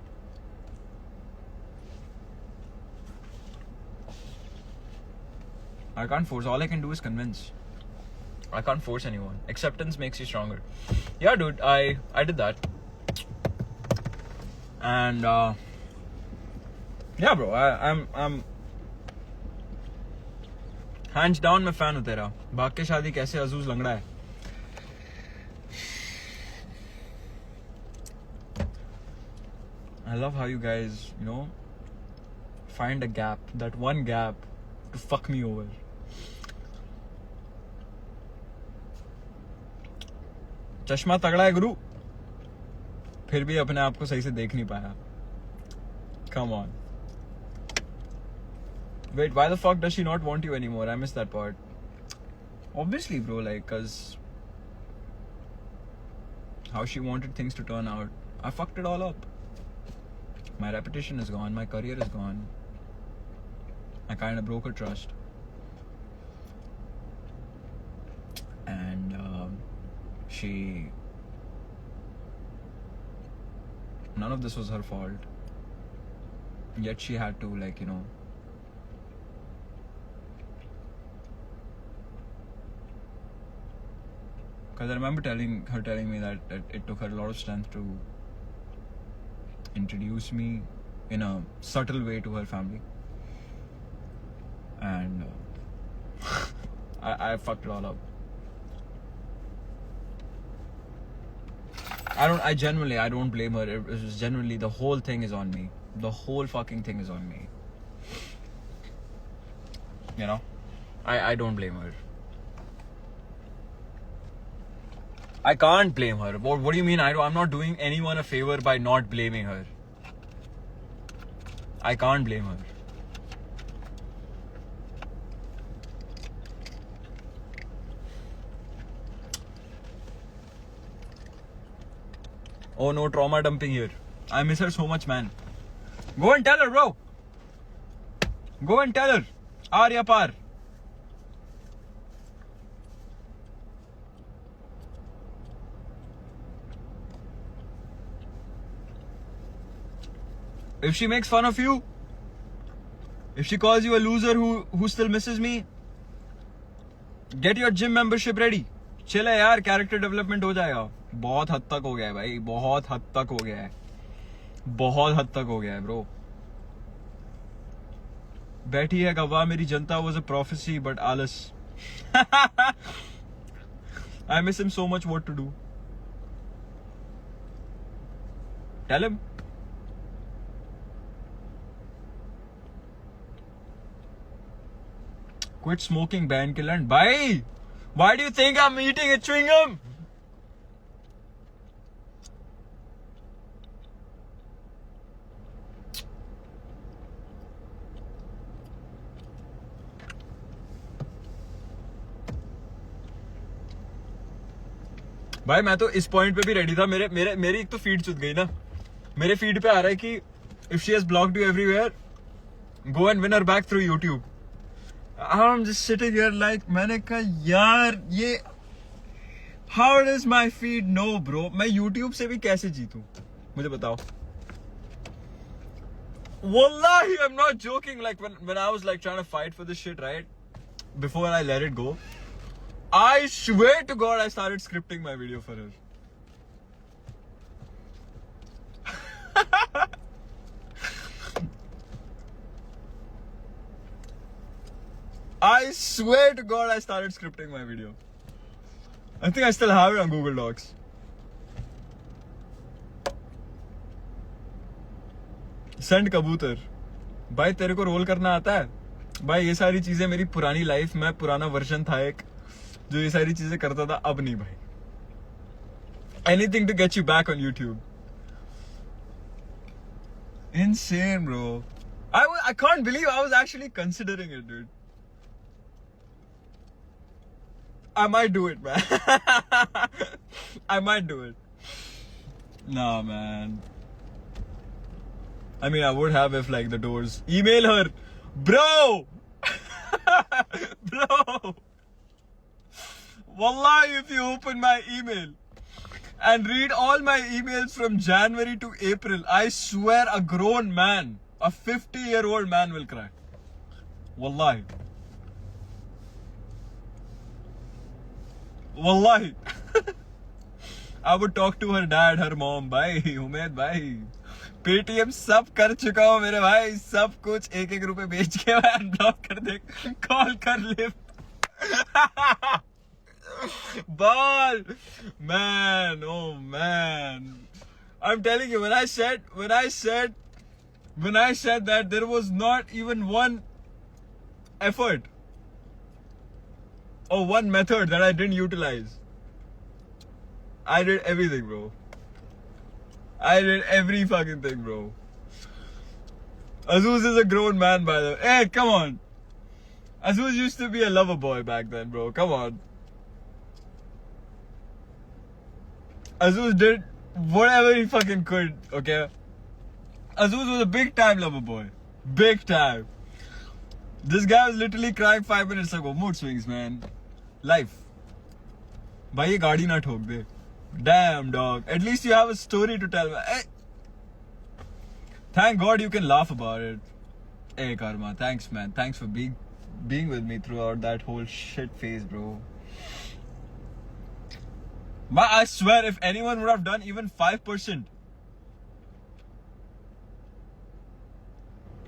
I can't force. All I can do is convince. I can't force anyone. Acceptance makes you stronger. Yeah, dude, I did that. And yeah, bro, I'm hands down मैं fan हूँ तेरा. भाग के शादी कैसे अजूज लंगड़ा है. I love how you guys, you know, find a gap, that one gap to fuck me over. चश्मा तगड़ा है गुरु, फिर भी अपने आप को सही से देख नहीं पाया. Come on. Wait, why the fuck does she not want you anymore? I missed that part. Obviously, bro, like, cause how she wanted things to turn out. I fucked it all up. My reputation is gone, my career is gone. I kind of broke her trust. And none of this was her fault. Yet she had to, like, you know, because I remember telling me that it took her a lot of strength to introduce me in a subtle way to her family. And I fucked it all up. I don't blame her. It was genuinely, the whole thing is on me. The whole fucking thing is on me. You know? I don't blame her. I can't blame her. What do you mean? I'm not doing anyone a favor by not blaming her. I can't blame her. Oh no, trauma dumping here. I miss her so much, man. Go and tell her, bro. Go and tell her. Arya Par. If she makes fun of you, if she calls you a loser who still misses me, get your gym membership ready. Chill है यार, character development हो जाएगा. बहुत हद तक हो गया है भाई, बहुत हद तक हो गया है, बहुत हद तक हो गया है bro. बैठी है गवाह मेरी जनता was a prophecy but आलस. I miss him so much. What to do? Tell him. Quit smoking, ban killer. And bhai, why do you think I'm eating a chewing gum? भाई मैं तो इस पॉइंट पे भी रेडी था. मेरी एक तो फीड चुद गई ना. मेरे फीड पे आ रहा है कि if she has blocked you everywhere, go and win her back through YouTube. I'm just sitting here like, मैंने कहा यार ये how does my feed know bro? मैं YouTube से भी कैसे जीतूं? मुझे बताओ. Wallahi, I'm not joking. Like when I was like trying to fight for this shit, right? Before I let it go, I swear to God, I started scripting my video for her. I swear to God, I started scripting my video. I think I still have it on Google Docs. Send कबूतर. भाई तेरे को role करना आता है? भाई ये सारी चीजें मेरी पुरानी लाइफ में, पुराना वर्जन था एक जो ये सारी चीजें करता था. अब नहीं भाई. Anything to get you back on YouTube. Insane, bro. I can't believe I was actually considering it, dude. I might do it, man. I might do it. Nah, man. I mean, I would have if like the doors. Email her. Bro! Bro! Wallahi, if you open my email and read all my emails from January to April, I swear a grown man, a 50-year-old man will cry. Wallahi. Wallahi. I would talk to her dad, her mom. Bhai, Umaid bhai. Paytm सब कर चुका हूँ मेरे भाई. सब कुछ 1-1 रुपए बेच के अनब्लॉक कर दे. कॉल कर lift. Ball. Man, oh man. I'm telling you, when I said that there was not even one effort or one method that I didn't utilize. I did everything, bro. I did every fucking thing, bro. Azuz is a grown man, by the way. Hey, come on. Azuz used to be a lover boy back then, bro. Come on. Azuz did whatever he fucking could, okay? Azuz was a big time lover boy. Big time. This guy was literally crying 5 minutes ago. Mood swings, man. Life. भाई ये गाड़ी ना ठोक दे. Damn, dog. At least you have a story to tell. Hey. Thank God you can laugh about it. Hey, Karma. Thanks, man. Thanks for being with me throughout that whole shit phase, bro. But I swear, if anyone would have done even 5%,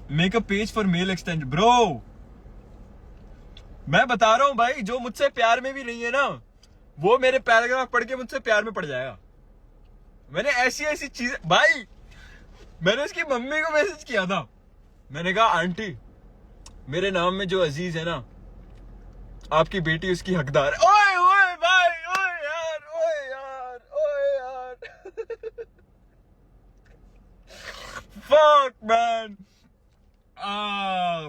make a page for male extension, bro. मैं बता रहा हूँ भाई, जो मुझसे प्यार में भी नहीं है ना, वो मेरे पैराग्राफ पढ़ के मुझसे प्यार में पड़ जाएगा. मैंने ऐसी चीजें, भाई मैंने उसकी मम्मी को मैसेज किया था. मैंने कहा आंटी, मेरे नाम में जो अजीज है ना, आपकी बेटी उसकी हकदार है. ओए ओए भाई, ओए यार, ओए यार, ओए यार. Fuck man.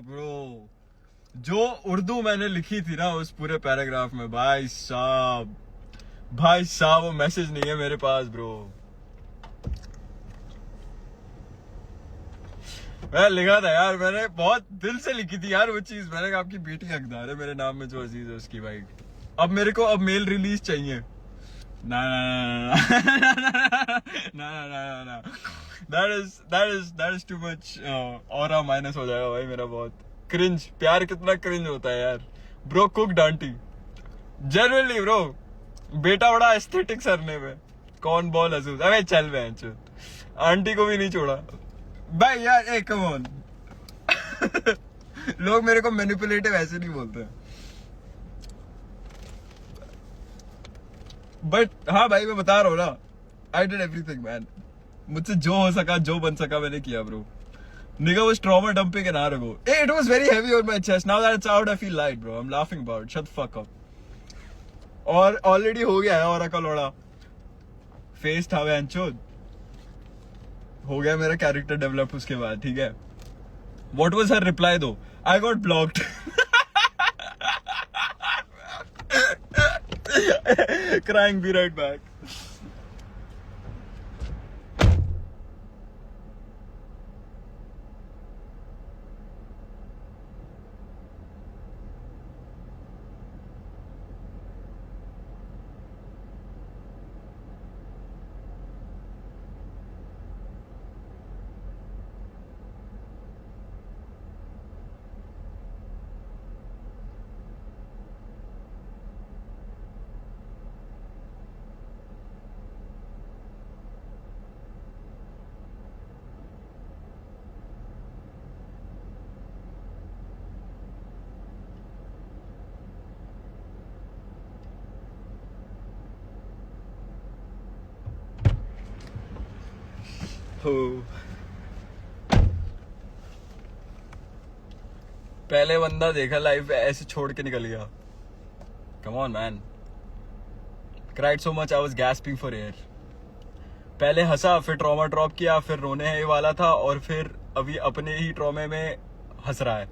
Bro. जो उर्दू मैंने लिखी थी ना उस पूरे पैराग्राफ में, भाई साहब वो मैसेज नहीं है मेरे पास, ब्रो. मैं लिखा था यार, मैंने बहुत दिल से लिखी थी यार वो चीज. मैंने कहा आपकी बेटी हकदार है मेरे नाम में जो अजीज है उसकी. भाई अब मेरे को अब मेल रिलीज चाहिए. ना that is too much. Aura minus हो जाएगा भाई मेरा बहुत. क्रिंज. प्यार कितना क्रिंज होता है यार. Bro cooked aunty. Generally bro, बेटा बड़ा एस्थेटिक सरने में. कौन बॉल अजूज. अबे चल बहन, आंटी को भी नहीं छोड़ा भाई यार. ए कम ऑन. लोग मेरे को मैनिपुलेटिव ऐसे नहीं बोलते. बट हाँ भाई, मैं बता रहा हूँ ना, आई डिड एवरीथिंग मैन. मुझसे जो हो सका, जो बन सका मैंने किया, bro. Nigga was trauma dumping an hour ago. Hey, it was very heavy on my chest. Now that it's out, I feel light, bro. I'm laughing about it. Shut the fuck up. और already हो गया है और अकल लोड़ा. Face था वे अंचोद. हो गया मेरा कैरेक्टर डेवलप उसके बाद, ठीक है. What was her reply though? I got blocked. Crying, be right back. पहले बंदा देखा लाइफ ऐसे छोड़ के निकल गया. Come on man. Cried so much I was gasping for air. पहले हंसा, फिर ट्रॉमा ड्रॉप किया, फिर रोने ही वाला था, और फिर अभी अपने ही ट्रॉमे में हंस रहा है.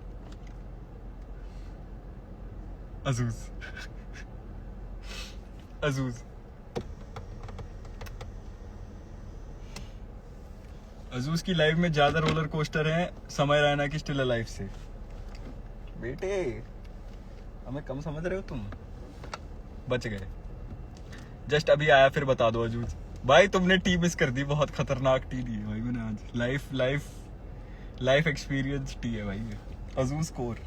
अजूज. अजूज की लाइफ में ज्यादा रोलर कोस्टर है समय रैना की स्टिल लाइफ से. बेटे हमें कम समझ रहे हो तुम. बच गए. जस्ट अभी आया, फिर बता दो अजूज. भाई तुमने टी मिस कर दी. बहुत खतरनाक टी दी है भाई मैंने आज. लाइफ एक्सपीरियंस टी है भाई. अजूज स्कोर.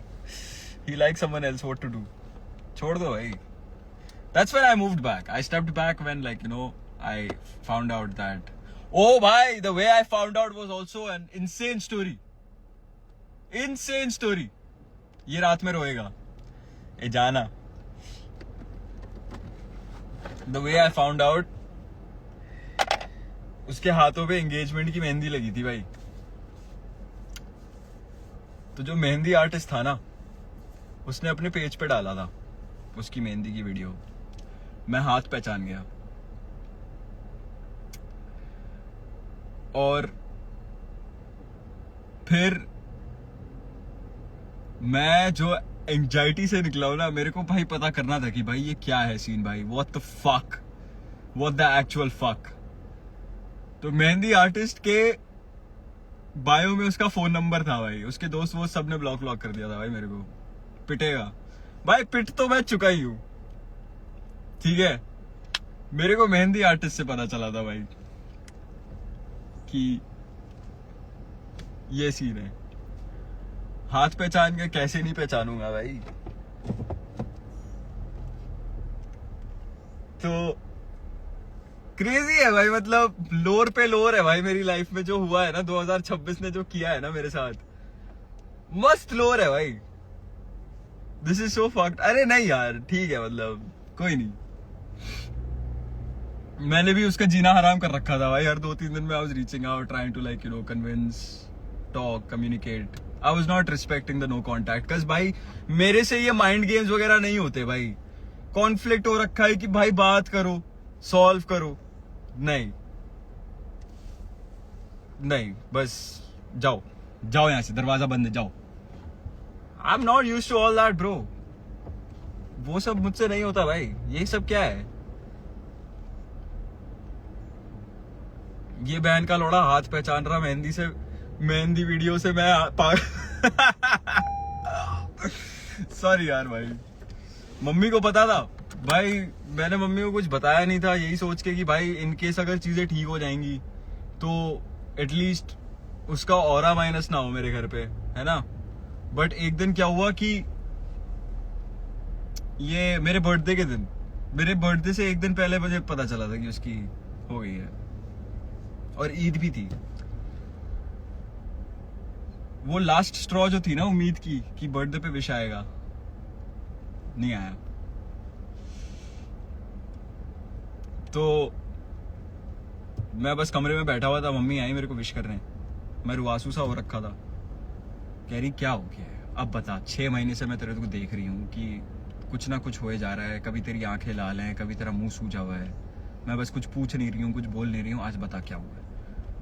He like someone else what to do. छोड़ दो भाई. That's when I moved back. I stepped back when, like, you know, I found out that. Oh, bhai, the way I found out was also an insane story. ये रात में रोएगा. ए जाना. The way I found out, उसके हाथों पे engagement की मेहंदी लगी थी भाई. तो जो मेहंदी आर्टिस्ट था ना, उसने अपने पेज पे डाला था उसकी मेहंदी की वीडियो. मैं हाथ पहचान गया. और फिर मैं जो एंजाइटी से निकला हूं ना, मेरे को भाई पता करना था कि भाई ये क्या है सीन. भाई what the fuck. What the actual fuck. तो मेहंदी आर्टिस्ट के बायो में उसका फोन नंबर था भाई, उसके दोस्त वो सबने ब्लॉक कर दिया था भाई। मेरे को पिटेगा भाई, पिट तो मैं चुका ही हूं, ठीक है। मेरे को मेहंदी आर्टिस्ट से पता चला था भाई कि ये सीन है। हाथ पहचान के कैसे नहीं पहचानूंगा भाई। तो क्रेजी है भाई, मतलब लोर पे लोर है भाई मेरी लाइफ में जो हुआ है ना, 2026 ने जो किया है ना मेरे साथ, मस्त लोर है भाई। This is so fucked. अरे नहीं यार ठीक है, मतलब कोई नहीं। मैंने भी उसका जीना हराम कर रखा था भाई। हर 2-3 दिन में I was reaching out, trying to like convince, talk, communicate. I was not respecting the no contact, because भाई मेरे से ये माइंड गेम्स वगैरह नहीं होते भाई। कॉन्फ्लिक्ट हो रखा है कि भाई बात करो, सॉल्व करो, नहीं नहीं, बस जाओ जाओ यहां से, दरवाजा बंद है, जाओ। I am not used to all that bro. वो सब मुझसे नहीं होता भाई। ये सब क्या है? ये बहन का लोड़ा हाथ पहचान रहा मेहंदी से, मेहंदी वीडियो से। मैं सॉरी यार भाई, मम्मी को पता था भाई। मैंने मम्मी को कुछ बताया नहीं था, यही सोच के कि भाई इनकेस अगर चीजें ठीक हो जाएंगी तो एटलीस्ट उसका ऑरा माइनस ना हो मेरे घर पे, है ना। बट एक दिन क्या हुआ कि ये मेरे बर्थडे के दिन, मेरे बर्थडे से एक दिन पहले मुझे पता चला था कि उसकी हो गई है, और ईद भी थी। वो लास्ट स्ट्रॉ जो थी ना उम्मीद की कि बर्थडे पे विश आएगा, नहीं आया। तो मैं बस कमरे में बैठा हुआ था, मम्मी आई मेरे को विश करने। मैं रुआसू सा हो रखा था। कह रही क्या हो गया है, अब बता। 6 महीने से मैं तेरे को देख रही हूँ कि कुछ ना कुछ होए जा रहा है। कभी तेरी आंखें लाल हैं, कभी तेरा मुंह सूजा हुआ है। मैं बस कुछ पूछ नहीं रही हूँ, कुछ बोल नहीं रही हूँ, आज बता क्या हुआ है।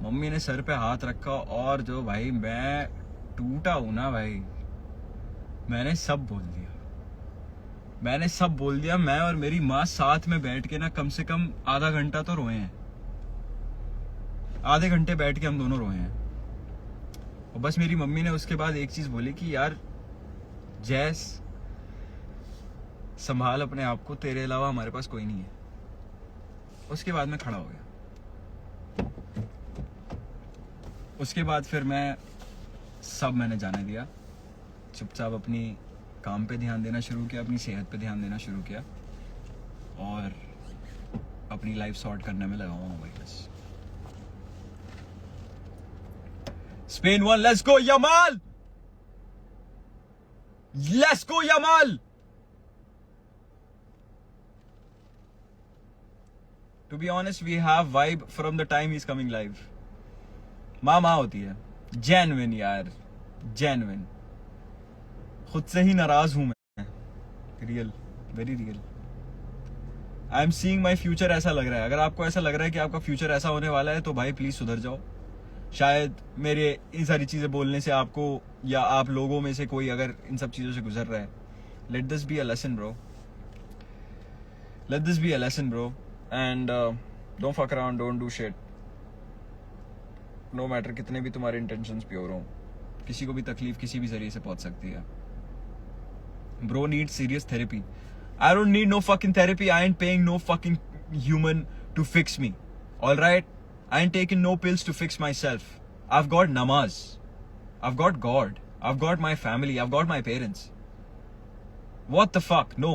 मम्मी ने सर पे हाथ रखा, और जो भाई मैं टूटा हूं ना भाई, मैंने सब बोल दिया। मैंने सब बोल दिया। मैं और मेरी माँ साथ में बैठ के ना कम से कम आधा घंटा तो रोए हैं। आधे घंटे बैठ के हम दोनों रोए हैं। और बस मेरी मम्मी ने उसके बाद एक चीज बोली कि यार जैस, संभाल अपने आप को, तेरे अलावा हमारे पास कोई नहीं है। उसके बाद मैं खड़ा हो गया। उसके बाद फिर मैं सब मैंने जाने दिया, चुपचाप अपनी काम पे ध्यान देना शुरू किया, अपनी सेहत पे ध्यान देना शुरू किया, और अपनी लाइफ सॉर्ट करने में लगा हुआ हूँ भाई बस। Spain 1, let's go Yamal, let's go Yamal. To be honest, we have vibe from the time he is coming live. माँ होती है, जेन्युइन यार, जेन्युइन। खुद से ही नाराज हूं मैं, real, very real. I am seeing my future, ऐसा लग रहा है। अगर आपको ऐसा लग रहा है कि आपका फ्यूचर ऐसा होने वाला है तो भाई प्लीज सुधर जाओ। शायद मेरे इन सारी चीजें बोलने से आपको, या आप लोगों में से कोई अगर इन सब चीजों से गुजर रहा है, let this be a lesson bro, let this be a lesson bro, and don't fuck around, don't do shit. No matter कितने भी तुम्हारे इंटेंशंस प्योर हो, किसी को भी तकलीफ किसी भी जरिए से पहुंच सकती है। Bro needs serious therapy. I don't need no fucking therapy. I ain't paying no fucking human to fix me. Alright? I ain't taking no pills to fix myself. I've got namaz. I've got God. I've got my family. I've got my parents. What the fuck? No.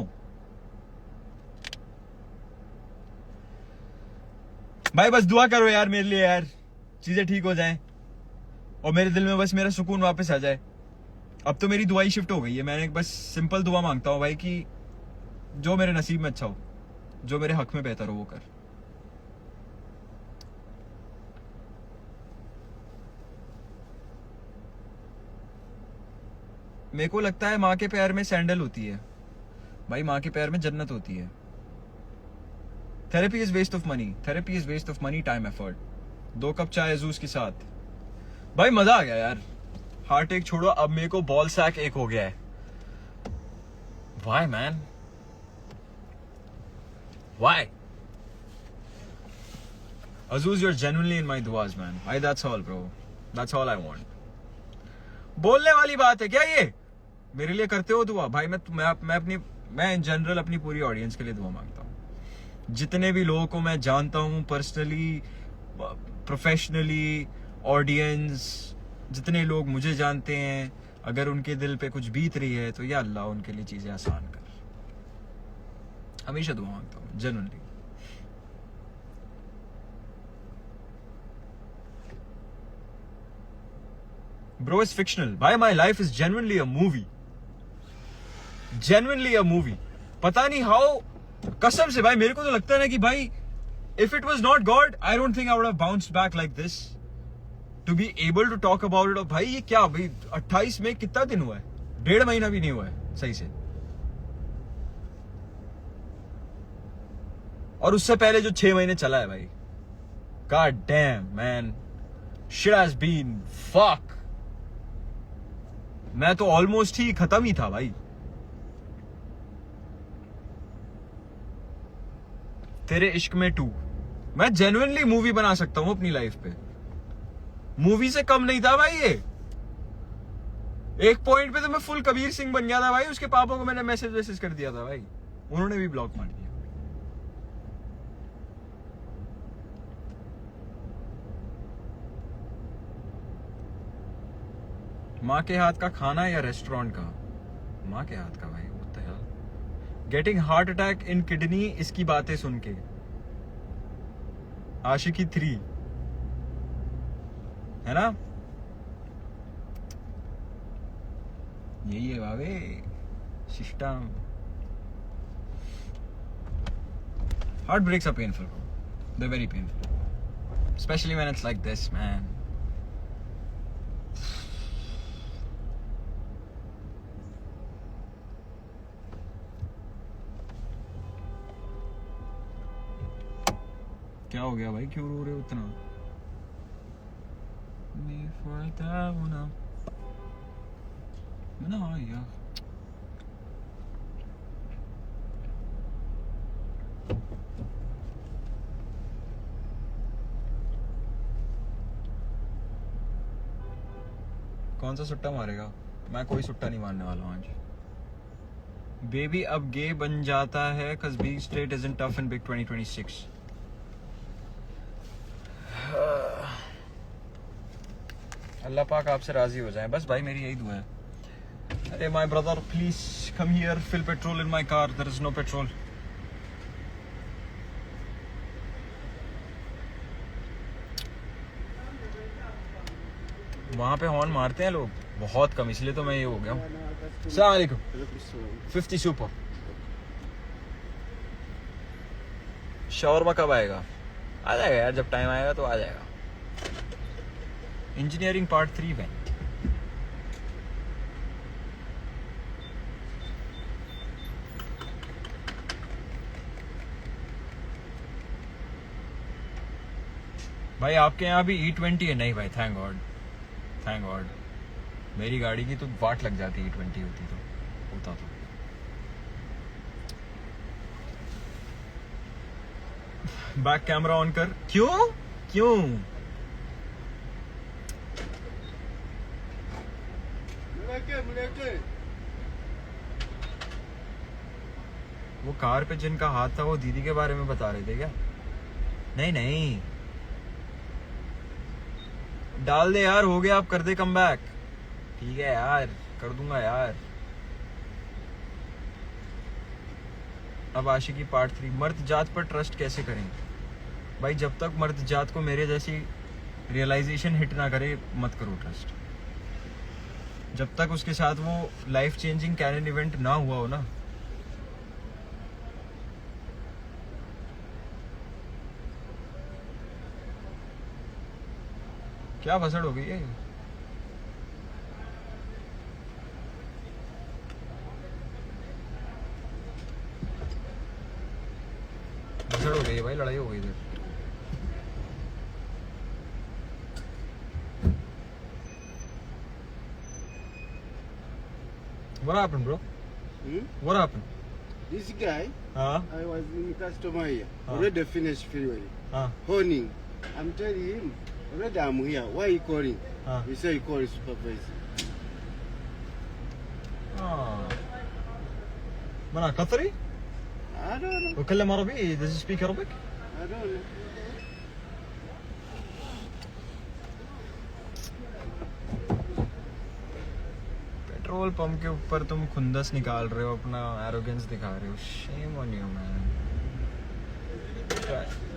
भाई बस दुआ करो यार मेरे लिए यार, चीजें ठीक हो जाएं और मेरे दिल में बस मेरा सुकून वापस आ जाए। अब तो मेरी दुआई शिफ्ट हो गई है। मैंने बस सिंपल दुआ मांगता हूँ भाई कि जो मेरे नसीब में अच्छा हो, जो मेरे हक में बेहतर हो वो कर। मेरे को लगता है माँ के पैर में सैंडल होती है भाई, माँ के पैर में जन्नत होती है। Therapy is waste of money, therapy is waste of money, time, effort. 2 cup चाय जूस के साथ भाई मजा आ गया यार। हार्ट एक छोड़ो, अब मेरे को बॉल सैक एक हो गया है। Why man? Why? Azuz, you're genuinely in my duas, man. That's all, bro. That's all I want. बोलने वाली बात है क्या ये? मेरे लिए करते हो दुआ भाई? मैं इन जनरल अपनी पूरी ऑडियंस के लिए दुआ मांगता हूँ। जितने भी लोगों को मैं जानता हूँ पर्सनली, प्रोफेशनली, ऑडियंस, जितने लोग मुझे जानते हैं, अगर उनके दिल पे कुछ बीत रही है तो या अल्लाह उनके लिए चीजें आसान कर। हमेशा दुआ मांगता हूँ genuinely. Bro, it's fictional. Why my life is genuinely a movie. Genuinely a movie. पता नहीं how, कसम से भाई मेरे को तो लगता है ना कि भाई if it was not God, I don't think I would have bounced back like this. To be able to talk about it. भाई ये क्या भाई 28 में कितना दिन हुआ है? 1.5 महीना भी नहीं हुआ है सही से। और उससे पहले जो 6 महीने चला है भाई, God damn man, shit has been fuck. मैं तो ऑलमोस्ट ही खत्म ही था भाई। तेरे इश्क में 2 मैं जेन्युइनली मूवी बना सकता हूं अपनी लाइफ पे। मूवी से कम नहीं था भाई ये। एक पॉइंट पे तो मैं फुल कबीर सिंह बन गया था भाई। उसके पापा को मैंने मैसेज कर दिया था भाई, उन्होंने भी ब्लॉक मार दिया। माँ के हाथ का खाना या रेस्टोरेंट का? माँ के हाथ का भाई। what the hell? Getting heart attack in kidney, इसकी बातें सुन के। आशिकी 3 है ना? यही है बाबे system. Heart breaks are painful, they're very painful, especially when it's like this, man. क्या हो गया भाई, क्यों रो रहे हो इतना? यार कौन सा सुट्टा मारेगा? मैं कोई सुट्टा नहीं मारने वाला हूँ आज। बेबी अब गे बन जाता है cause being straight isn't tough in big 2026. अल्लाह पाक आपसे राजी हो जाए बस भाई, मेरी यही दुआ है। अरे my brother please come here, fill petrol in my car, there is no petrol. वहां पे हॉर्न मारते हैं लोग बहुत कम, इसलिए तो मैं ये हो गया हूँ। अस्सलाम वालेकुम। 50 सुपर। शॉर्मा कब आएगा? आ जाएगा यार, जब टाइम आएगा तो आ जाएगा। इंजीनियरिंग पार्ट 3 में भाई आपके यहाँ भी E20 है? नहीं भाई, थैंक गॉड, थैंक गॉड। मेरी गाड़ी की तो वाट लग जाती, E20 होती तो होता तो। बैक कैमरा ऑन कर। क्यों क्यों? वो कार पे जिनका हाथ था वो दीदी के बारे में बता रहे थे क्या? नहीं नहीं, डाल दे यार, हो गया, आप कर दे कम बैक। ठीक है यार, कर दूंगा यार। अब आशिकी पार्ट 3। मर्द जात पर ट्रस्ट कैसे करें? भाई जब तक मर्द जात को मेरे जैसी रियलाइजेशन हिट ना करे मत करो ट्रस्ट। जब तक उसके साथ वो लाइफ चेंजिंग कैनन इवेंट ना हुआ हो ना। क्या भसड़ हो गई है? भसड़ हो गई है भाई, लड़ाई हो गई इधर। What happened, bro? What happened? This guy, I was in customer here. Already finished filming. Honing. I'm telling him, already I'm here. Why are you calling? You say you call his supervisor. Mana Qatari? I don't know. وكلم عربي. Does he speak Arabic? I don't know. Petrol pump के ऊपर तुम खुंदस निकाल रहे हो, अपना arrogance दिखा रहे हो. Shame on you, man.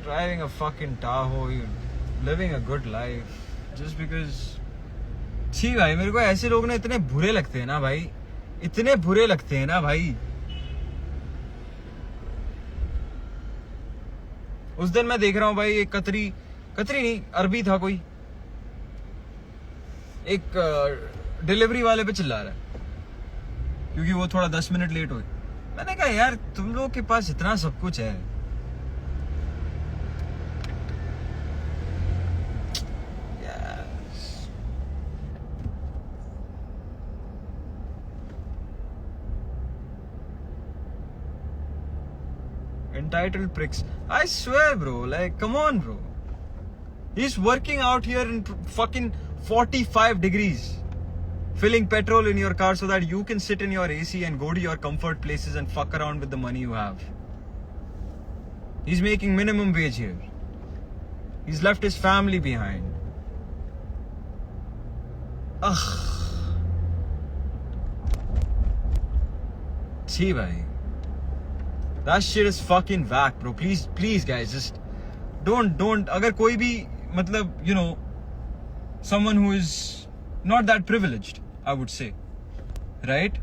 Driving a fucking Tahoe, you living a good life just because. छी भाई, मेरे को ऐसे लोग ना इतने बुरे लगते हैं ना भाई, इतने बुरे लगते हैं ना भाई. उस दिन मैं देख रहा हूँ भाई, एक कतरी नहीं, अरबी था कोई, एक डिलीवरी वाले पे चिल्ला रहा है क्योंकि वो थोड़ा 10 मिनट लेट हुई. मैंने कहा यार तुम लोग के पास इतना सब कुछ है. Entitled pricks. I swear, bro. Like, come on, bro. He's working out here in fucking 45 degrees, filling petrol in your car so that you can sit in your AC and go to your comfort places and fuck around with the money you have. He's making minimum wage here. He's left his family behind. Ugh. See, bhai. That shit is fucking whack, bro. Please guys, just don't. अगर कोई भी मतलब, you know, someone who is not that privileged, I would say, right?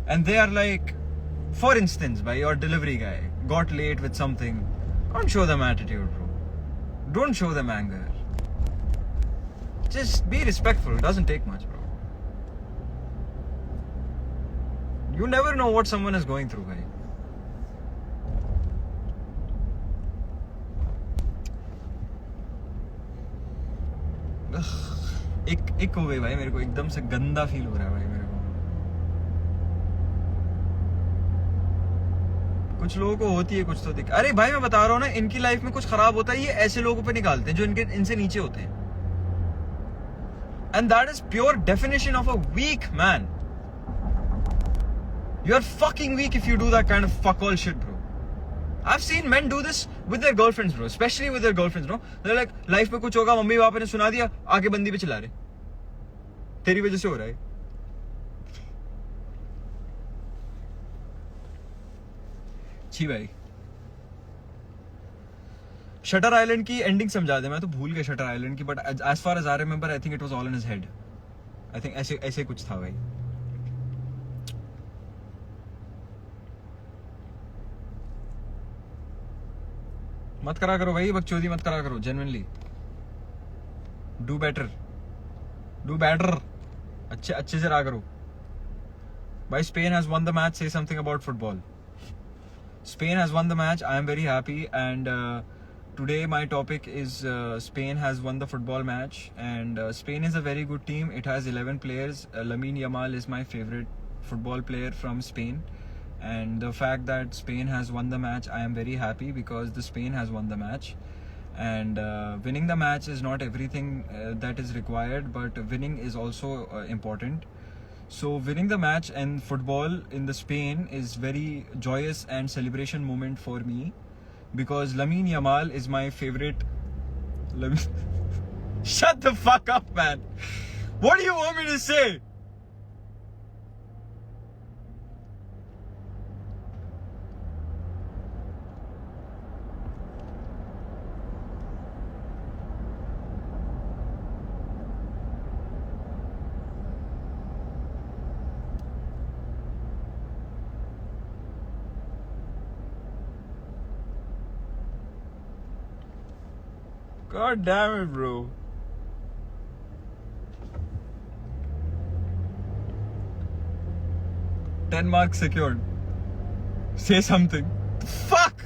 And they are like, for instance, by your delivery guy got late with something, don't show them attitude, bro. Don't show them anger. Just be respectful. It doesn't take much, bro. You never know what someone is going through, guy. एक हो गई भाई, मेरे को एकदम से गंदा feel हो रहा है भाई मेरे को. कुछ लोगों को होती है कुछ तो दिक्कत. अरे भाई मैं बता रहा हूँ ना, इनकी लाइफ में कुछ खराब होता है, ये ऐसे लोगों पे निकालते हैं जो इनसे नीचे होते हैं. And that is pure definition of a weak man. You are fucking weak if you do that kind of fuck all shit, bro. I've seen men do this with their girlfriends, bro. Especially with their girlfriends, no? They're like, life में कुछ होगा, mummy papa ने सुना दिया, आगे बंदी पे चिल्ला रहे, तेरी वजह से हो रहा है. छी भाई. शटर आइलैंड की एंडिंग समझा दे. मैं तो भूल गया शटर आइलैंड की, but as far as I remember, I think it was all in his head. I think ऐसे कुछ था भाई. मत करा करो भाई, बकचोदी मत करा करो. Genuinely do better. अच्छे से रहा करो भाई. Spain has won the match. Say something about football. Spain has won the match. I am very happy. And today my topic is Spain has won the football match. And Spain is a very good team. It has 11 players. Lamine Yamal is my favorite football player from Spain. And the fact that Spain has won the match, I am very happy because the Spain has won the match. And winning the match is not everything that is required, but winning is also important. So winning the match and football in the Spain is very joyous and celebration moment for me because Lamine Yamal is my favorite. Shut the fuck up, man. What do you want me to say? God damn it, bro. $10 marks secured. Say something. Fuck!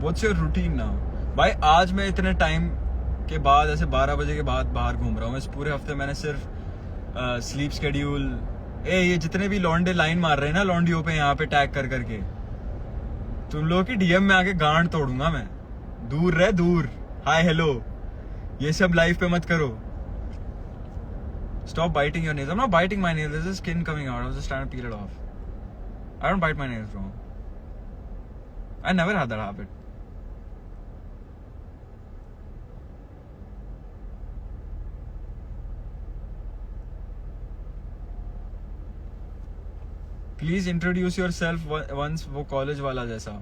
What's your routine now? भाई आज मैं इतने time के बाद ऐसे 12 बजे के बाद बाहर घूम रहा हूँ। इस पूरे हफ्ते मैंने सिर्फ स्लीप शेड्यूल, ये जितने भी लौंडे लाइन मार रहे हैं ना लौंडियों पे यहाँ पे टैग कर करके, तुम लोगों की डीएम में आके गांड तोड़ूंगा मैं। दूर रह, दूर। हाय हेलो ये सब लाइफ पे मत करो। Stop biting your nails. I'm not biting my nails. There's just skin coming out. I was just trying to peel it off. I don't bite my nails, bro. I never had that habit. Please introduce yourself once वो college वाला जैसा।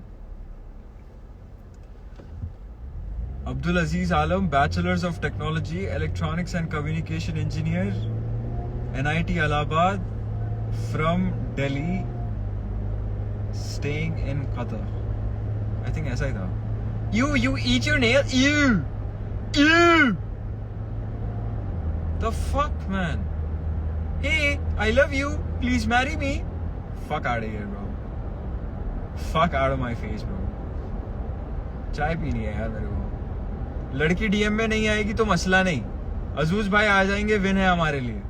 Abdul Aziz Alam, Bachelors of Technology, Electronics and Communication Engineer, NIT Allahabad, from Delhi, staying in Qatar. I think ऐसा ही था। You eat your nail? Ew! The fuck, man? Hey, I love you. Please marry me. Fuck out of here, bro. Fuck out of my face, bro. चाय पीनी है यार मेरे को। लड़की DM में नहीं आएगी तो मसला नहीं, अजूज भाई आ जाएंगे, विन है हमारे लिए।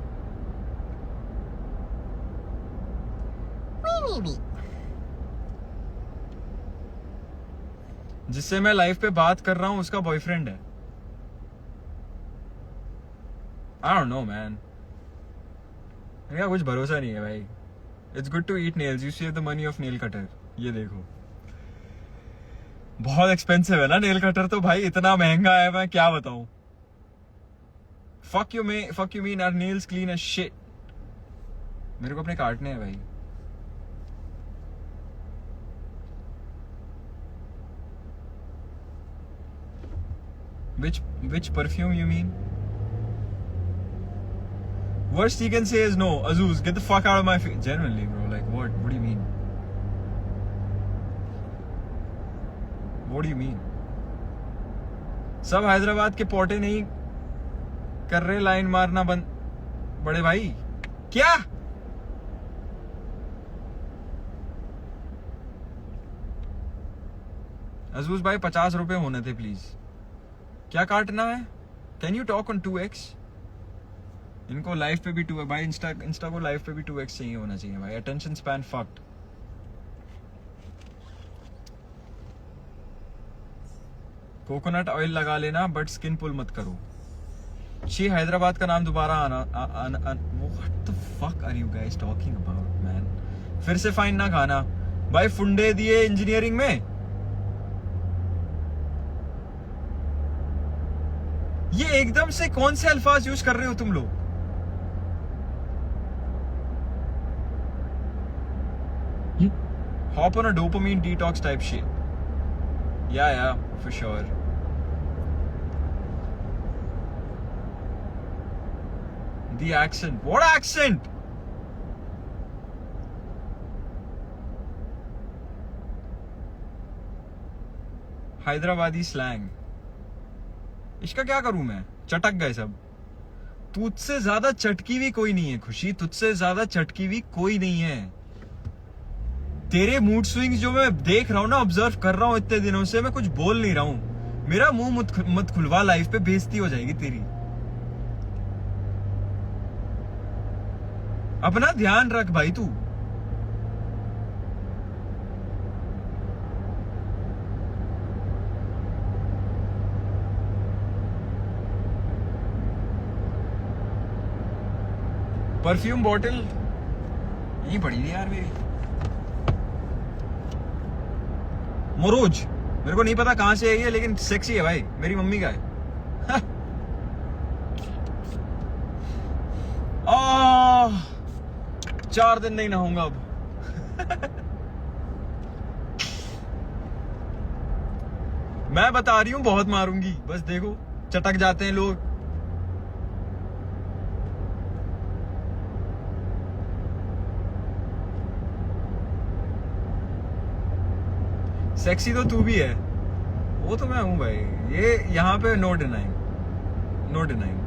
जिससे मैं लाइव पे बात कर रहा हूं उसका बॉयफ्रेंड है। I don't know, man. मेरा कुछ भरोसा नहीं है भाई। It's good to eat nails. You save the money of nail cutter. ये देखो, बहुत एक्सपेंसिव है ना नेल कटर तो भाई, इतना महंगा है मैं क्या बताऊं। Fuck you mean our nails clean as shit. मेरे को अपने काटने हैं भाई। Which perfume you mean? Worst he can say is no. Azuz, get the fuck out of my face. Genuinely, bro. Like what? What do you mean? What do you mean? सब हैदराबाद के पोटे नहीं कर रहे लाइन मारना बंद, बड़े भाई। क्या अजूज भाई 50 रुपए होने थे प्लीज। क्या काटना है? Can you talk on 2x? इनको लाइव पे भी 2 भाई, इंस्टा को लाइव पे भी 2x चाहिए होना चाहिए भाई। Attention span fucked. Coconut oil लगा लेना बट स्किन पुल मत करो। शी हैदराबाद का नाम दोबारा आना what the fuck are you guys talking about man? फिर से फाइन ना खाना भाई, फुंडे दिए इंजीनियरिंग में। ये एकदम से कौन से अल्फाज यूज कर रहे हो तुम लोग? Hop on a dopamine detox type shit. Yeah, for sure. The accent. What accent? Hyderabadi slang. इसका क्या करूं मैं? चटक गए सब। तुझसे ज्यादा चटकी भी कोई नहीं है खुशी, तुझसे ज्यादा चटकी भी कोई नहीं है। तेरे मूड स्विंग्स जो मैं देख रहा हूं ना, ऑब्जर्व कर रहा हूं इतने दिनों से, मैं कुछ बोल नहीं रहा हूं। मेरा मुंह मत खुलवा, लाइफ पे बेइज्जती हो जाएगी तेरी। अपना ध्यान रख भाई तू। परफ्यूम बॉटल यही पड़ी थी यार मेरी, मोरोज। मेरे को नहीं पता कहां से आई है लेकिन सेक्सी है भाई, मेरी मम्मी का है। 4 दिन नहीं नहाऊंगा अब। मैं बता रही हूं बहुत मारूंगी, बस देखो चटक जाते हैं लोग। सेक्सी तो तू भी है, वो तो मैं हूं भाई। ये यहाँ पे नो डिनाइंग, नो डिनाइंग।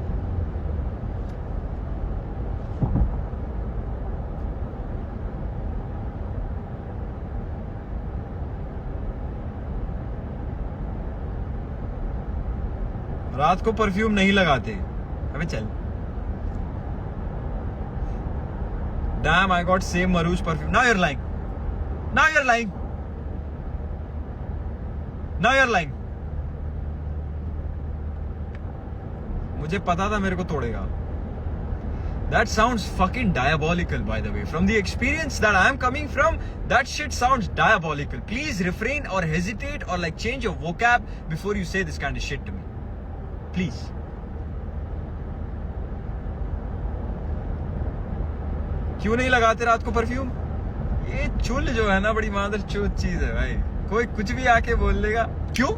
रात को परफ्यूम नहीं लगाते। अबे चल। Damn, I got same Marouche perfume. Now you're lying. Now you're lying. Now you're lying. मुझे पता था मेरे को तोड़ेगा। That sounds fucking diabolical, by the way. From the experience that I am coming from, that shit sounds diabolical. Please refrain or hesitate or like change your vocab before you say this kind of shit to me. Please. क्यों नहीं लगाते रात को perfume? ये चुल जो है ना बड़ी मादर चोत चीज है भाई। कोई कुछ भी आके बोल लेगा। क्यों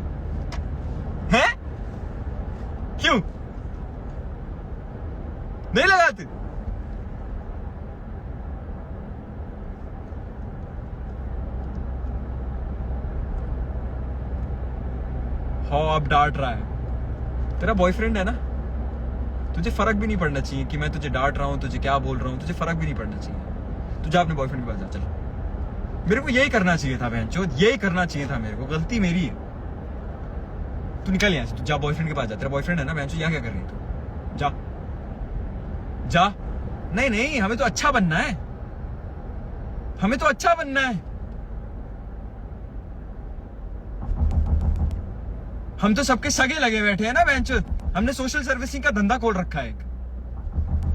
है? क्यों नहीं लगाते? हाँ अब डांट रहा है। तेरा बॉयफ्रेंड है ना, तुझे फर्क भी नहीं पड़ना चाहिए कि मैं तुझे डांट रहा हूँ, तुझे क्या बोल रहा हूँ, तुझे फर्क भी नहीं पड़ना चाहिए। तू जा अपने बॉयफ्रेंड के पास जा। चल, मेरे को यही करना चाहिए था बहनचोद, यही करना चाहिए था मेरे को। गलती मेरी है। तू निकल यहाँ से, तू जा बॉयफ्रेंड के पास जा। तेरा बॉयफ्रेंड है ना बहनचोद, यहाँ क्या कर रही है तू? जा जा। नहीं नहीं, हमें तो अच्छा बनना है, हमें तो अच्छा बनना है। हम तो सबके सगे लगे बैठे हैं ना बहनचोद। हमने सोशल सर्विसिंग का धंधा खोल रखा है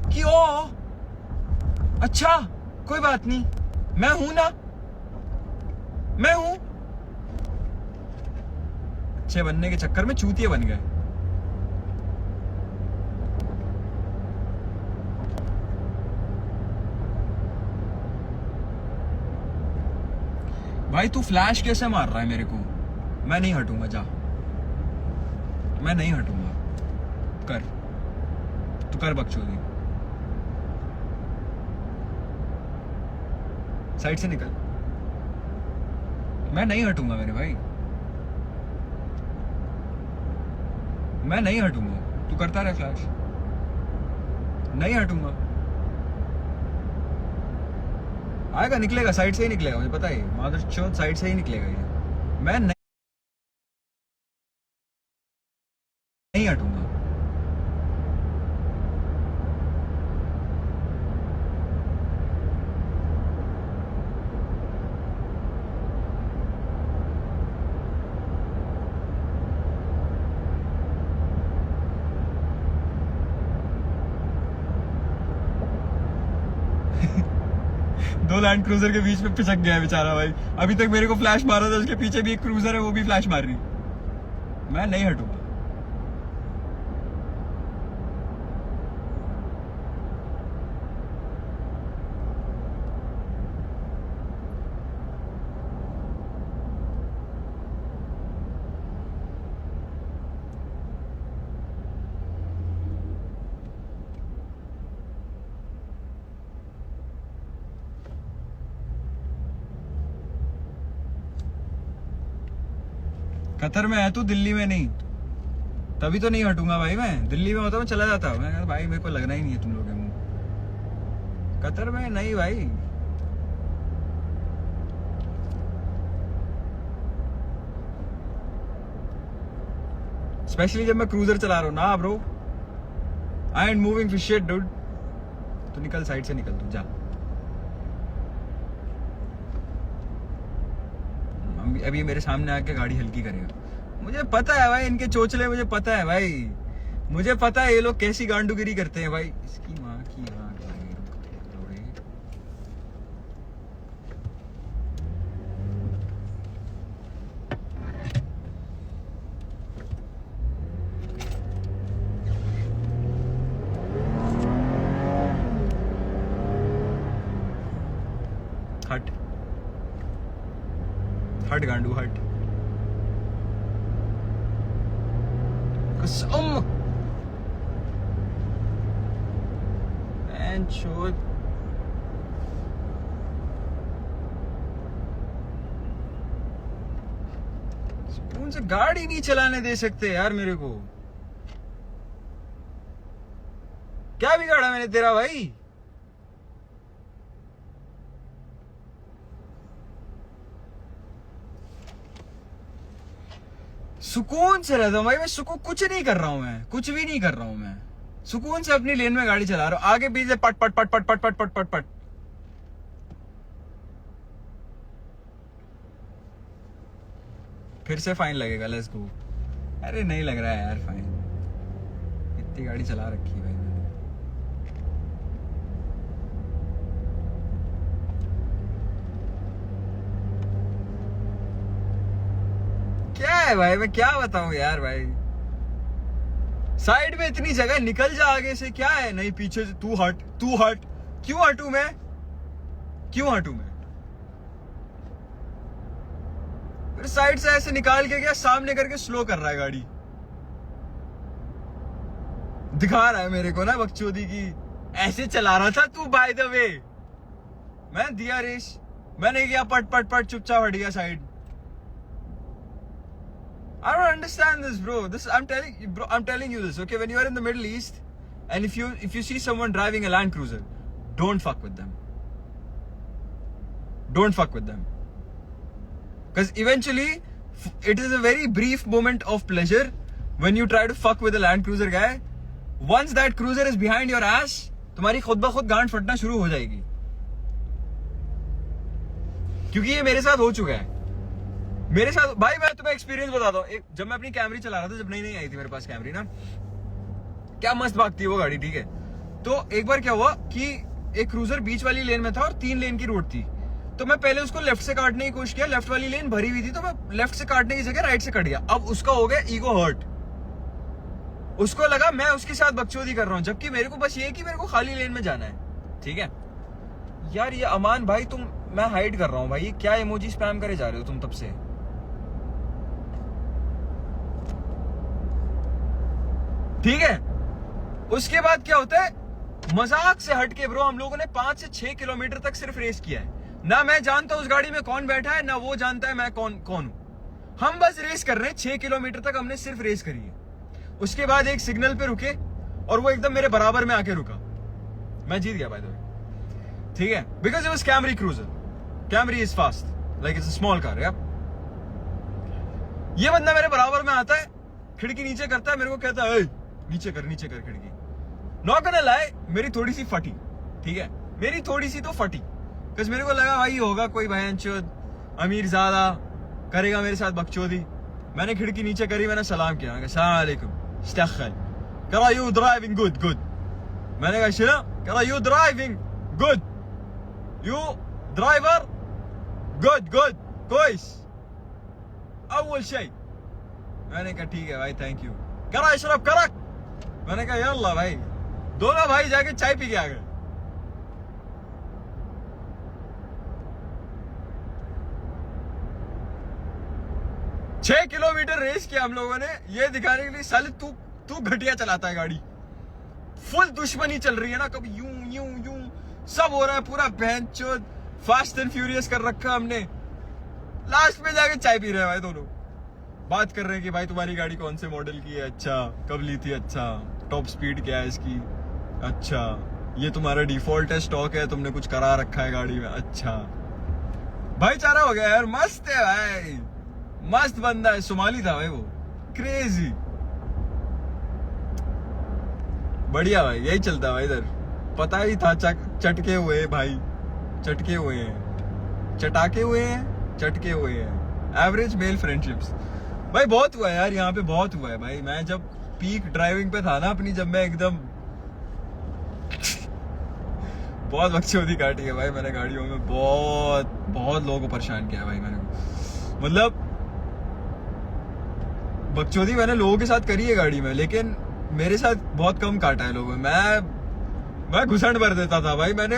कि ओ अच्छा कोई बात नहीं, मैं हूं ना, मैं हूं। अच्छे बनने के चक्कर में चूतिए बन गए। भाई तू फ्लैश कैसे मार रहा है मेरे को? मैं नहीं हटूंगा, जा। मैं नहीं हटूंगा। कर, तू कर बकचोदी। साइड से निकल। मैं नहीं हटूंगा मेरे भाई, मैं नहीं हटूंगा। तू करता रहे फ्लैश, नहीं हटूंगा। आएगा, निकलेगा, साइड से ही निकलेगा, मुझे पता है। मादर चौथ साइड से ही निकलेगा ये। मैं नहीं हटूंगा। दो लैंड क्रूजर के बीच में पिचक गया है बेचारा भाई। अभी तक मेरे को फ्लैश मारा था, उसके पीछे भी एक क्रूजर है, वो भी फ्लैश मार रही। मैं नहीं हटूंगा। कतर में है तू, दिल्ली में नहीं। तभी तो नहीं हटूंगा भाई। मैं दिल्ली में होता मैं चला जाता। मैं कहता भाई मेरे को लगना ही नहीं है तुम लोग के मुंह। कतर में नहीं भाई। स्पेशली जब मैं क्रूजर चला रहा हूँ ना bro. I am moving for shit dude. तू निकल, साइड से निकल, तू जा। अभी मेरे सामने आके गाड़ी हल्की करेगा। मुझे पता है भाई इनके चोचले, मुझे पता है भाई, मुझे पता है ये लोग कैसी गांडूगिरी करते हैं भाई। इसकी माँ की माँ हट हट गांडू हट। कसम स्पून से गाड़ी नहीं चलाने दे सकते यार मेरे को। क्या बिगाड़ा मैंने तेरा भाई? सुकून से रहता हूँ भाई, मैं सुकून कुछ नहीं कर रहा हूँ, मैं कुछ भी नहीं कर रहा हूँ, मैं सुकून से अपनी लेन में गाड़ी चला रहा हूँ, आगे पीछे पट पट पट पट पट पट पट पट पट। फिर से फाइन लगेगा, लेट्स गो। अरे नहीं लग रहा है यार फाइन, इतनी गाड़ी चला रखी है भाई मैंने। क्या है भाई, मैं क्या बताऊं यार भाई, साइड में इतनी जगह, निकल जा आगे से, क्या है? नहीं पीछे से तू हट, तू हट। क्यों हटूं मैं, क्यों हटूं मैं? फिर साइड से ऐसे निकाल के गया, सामने करके स्लो कर रहा है गाड़ी, दिखा रहा है मेरे को ना बकचोदी की, ऐसे चला रहा था तू बाय द वे। मैं दिया रेस, मैंने किया पट पट पट, चुपचाप हट गया side. I don't understand this, bro. I'm telling you this, okay? When you are in the Middle East, and if you see someone driving a Land Cruiser, don't fuck with them. Don't fuck with them. Because eventually, it is a very brief moment of pleasure when you try to fuck with a Land Cruiser guy. Once that cruiser is behind your ass, तुम्हारी खुद ब खुद गांड फटना शुरू हो जाएगी। क्योंकि ये मेरे साथ हो चुका है। मेरे साथ भाई, मैं तुम्हें एक्सपीरियंस बताता हूँ। जब मैं अपनी कैमरी चला रहा था, जब नई नई आई थी मेरे पास कैमरी ना, क्या मस्त भागती है वो गाड़ी, ठीक है। तो एक बार क्या हुआ कि एक क्रूजर बीच वाली लेन में था और 3 लेन की रोड थी। तो मैं पहले उसको लेफ्ट से काटने की कोशिश किया, लेफ्ट वाली लेन भरी हुई थी, तो मैं लेफ्ट से काटने की जगह राइट से कट गया। अब उसका हो गया ईगो हर्ट, उसको लगा मैं उसके साथ बकचोदी कर रहा हूँ, जबकि मेरे को बस ये कि मेरे को खाली लेन में जाना है, ठीक है। यार ये अमान भाई, तुम, मैं हाइड कर रहा हूँ भाई, क्या इमोजी स्पैम करे जा रहे हो तुम तब से? ठीक है। उसके बाद क्या होता है, मजाक से हटके ब्रो, हम लोगों ने 5 से 6 किलोमीटर तक सिर्फ रेस किया है। ना मैं जानता उस गाड़ी में कौन बैठा है, ना वो जानता है मैं कौन हूं। हम बस रेस कर रहे हैं, 6 किलोमीटर तक हमने सिर्फ रेस करी है। उसके बाद एक सिग्नल पे रुके और वो एकदम मेरे बराबर में आके रुका, मैं जीत गया बाय द वे, ठीक है। Because it was Camry cruiser, Camry is fast, like it's a small car. ये बंदा मेरे बराबर में आता है, खिड़की नीचे करता है, मेरे को कहता है नीचे कर खिड़की। नॉट गॉना लाई, मेरी थोड़ी सी फटी, ठीक है, मेरी थोड़ी सी तो फटी, बिकॉज मेरे को लगा भाई होगा कोई भैंचोद अमीर ज्यादा करेगा मेरे साथ बकचोदी। मैंने खिड़की नीचे करी, मैंने सलाम किया, मैंने कहा अस्सलाम वालेकुम, इस्तखल, कहा यू ड्राइविंग गुड गुड। मैंने कहा शनो, कहा you driving good, you driver good good कोइस अव्वल शे। मैंने कहा ठीक है भाई, थैंक यू। करा इशरब करक, मैंने कहा यल्ला भाई, दोनों भाई जाके चाय पी के आ गए। छह किलोमीटर रेस किया हम लोगों ने, ये दिखाने के लिए साले तू घटिया चलाता है गाड़ी, फुल दुश्मनी चल रही है ना, कभी यूं यूं यूं सब हो रहा है, पूरा भैंचोद फास्ट एंड फ्यूरियस कर रखा हमने। लास्ट में जाके चाय पी रहे हैं भाई दोनों, बात कर रहे हैं कि भाई तुम्हारी गाड़ी कौन से मॉडल की है, अच्छा कब ली थी, अच्छा टॉप स्पीड क्या है इसकी, अच्छा ये तुम्हारा डिफॉल्ट है, स्टॉक है, तुमने कुछ करा रखा है गाड़ी में, अच्छा भाईचारा हो गया यार। मस्त है भाई, मस्त बंदा है, सोमाली था भाई वो, क्रेजी, बढ़िया भाई, यही चलता है भाई इधर। पता ही था चटके हुए भाई, चटके हुए हैं, चटाके हुए हैं, चटके हुए हैं। एवरेज मेल फ्रेंडशिप्स भाई बहुत हुआ है यार, यहाँ पे बहुत हुआ है भाई। मैं जब पीक ड्राइविंग पे था ना अपनी, जब मैं एकदम बहुत बकचोदी काटी है भाई मैंने गाड़ियों में, बहुत लोगों को परेशान किया भाई मैंने, मतलब बकचोदी मैंने लोगों के साथ करी है गाड़ी में, लेकिन मेरे साथ बहुत कम काटा है लोगों ने। मैं घुसड़ भर देता था भाई, मैंने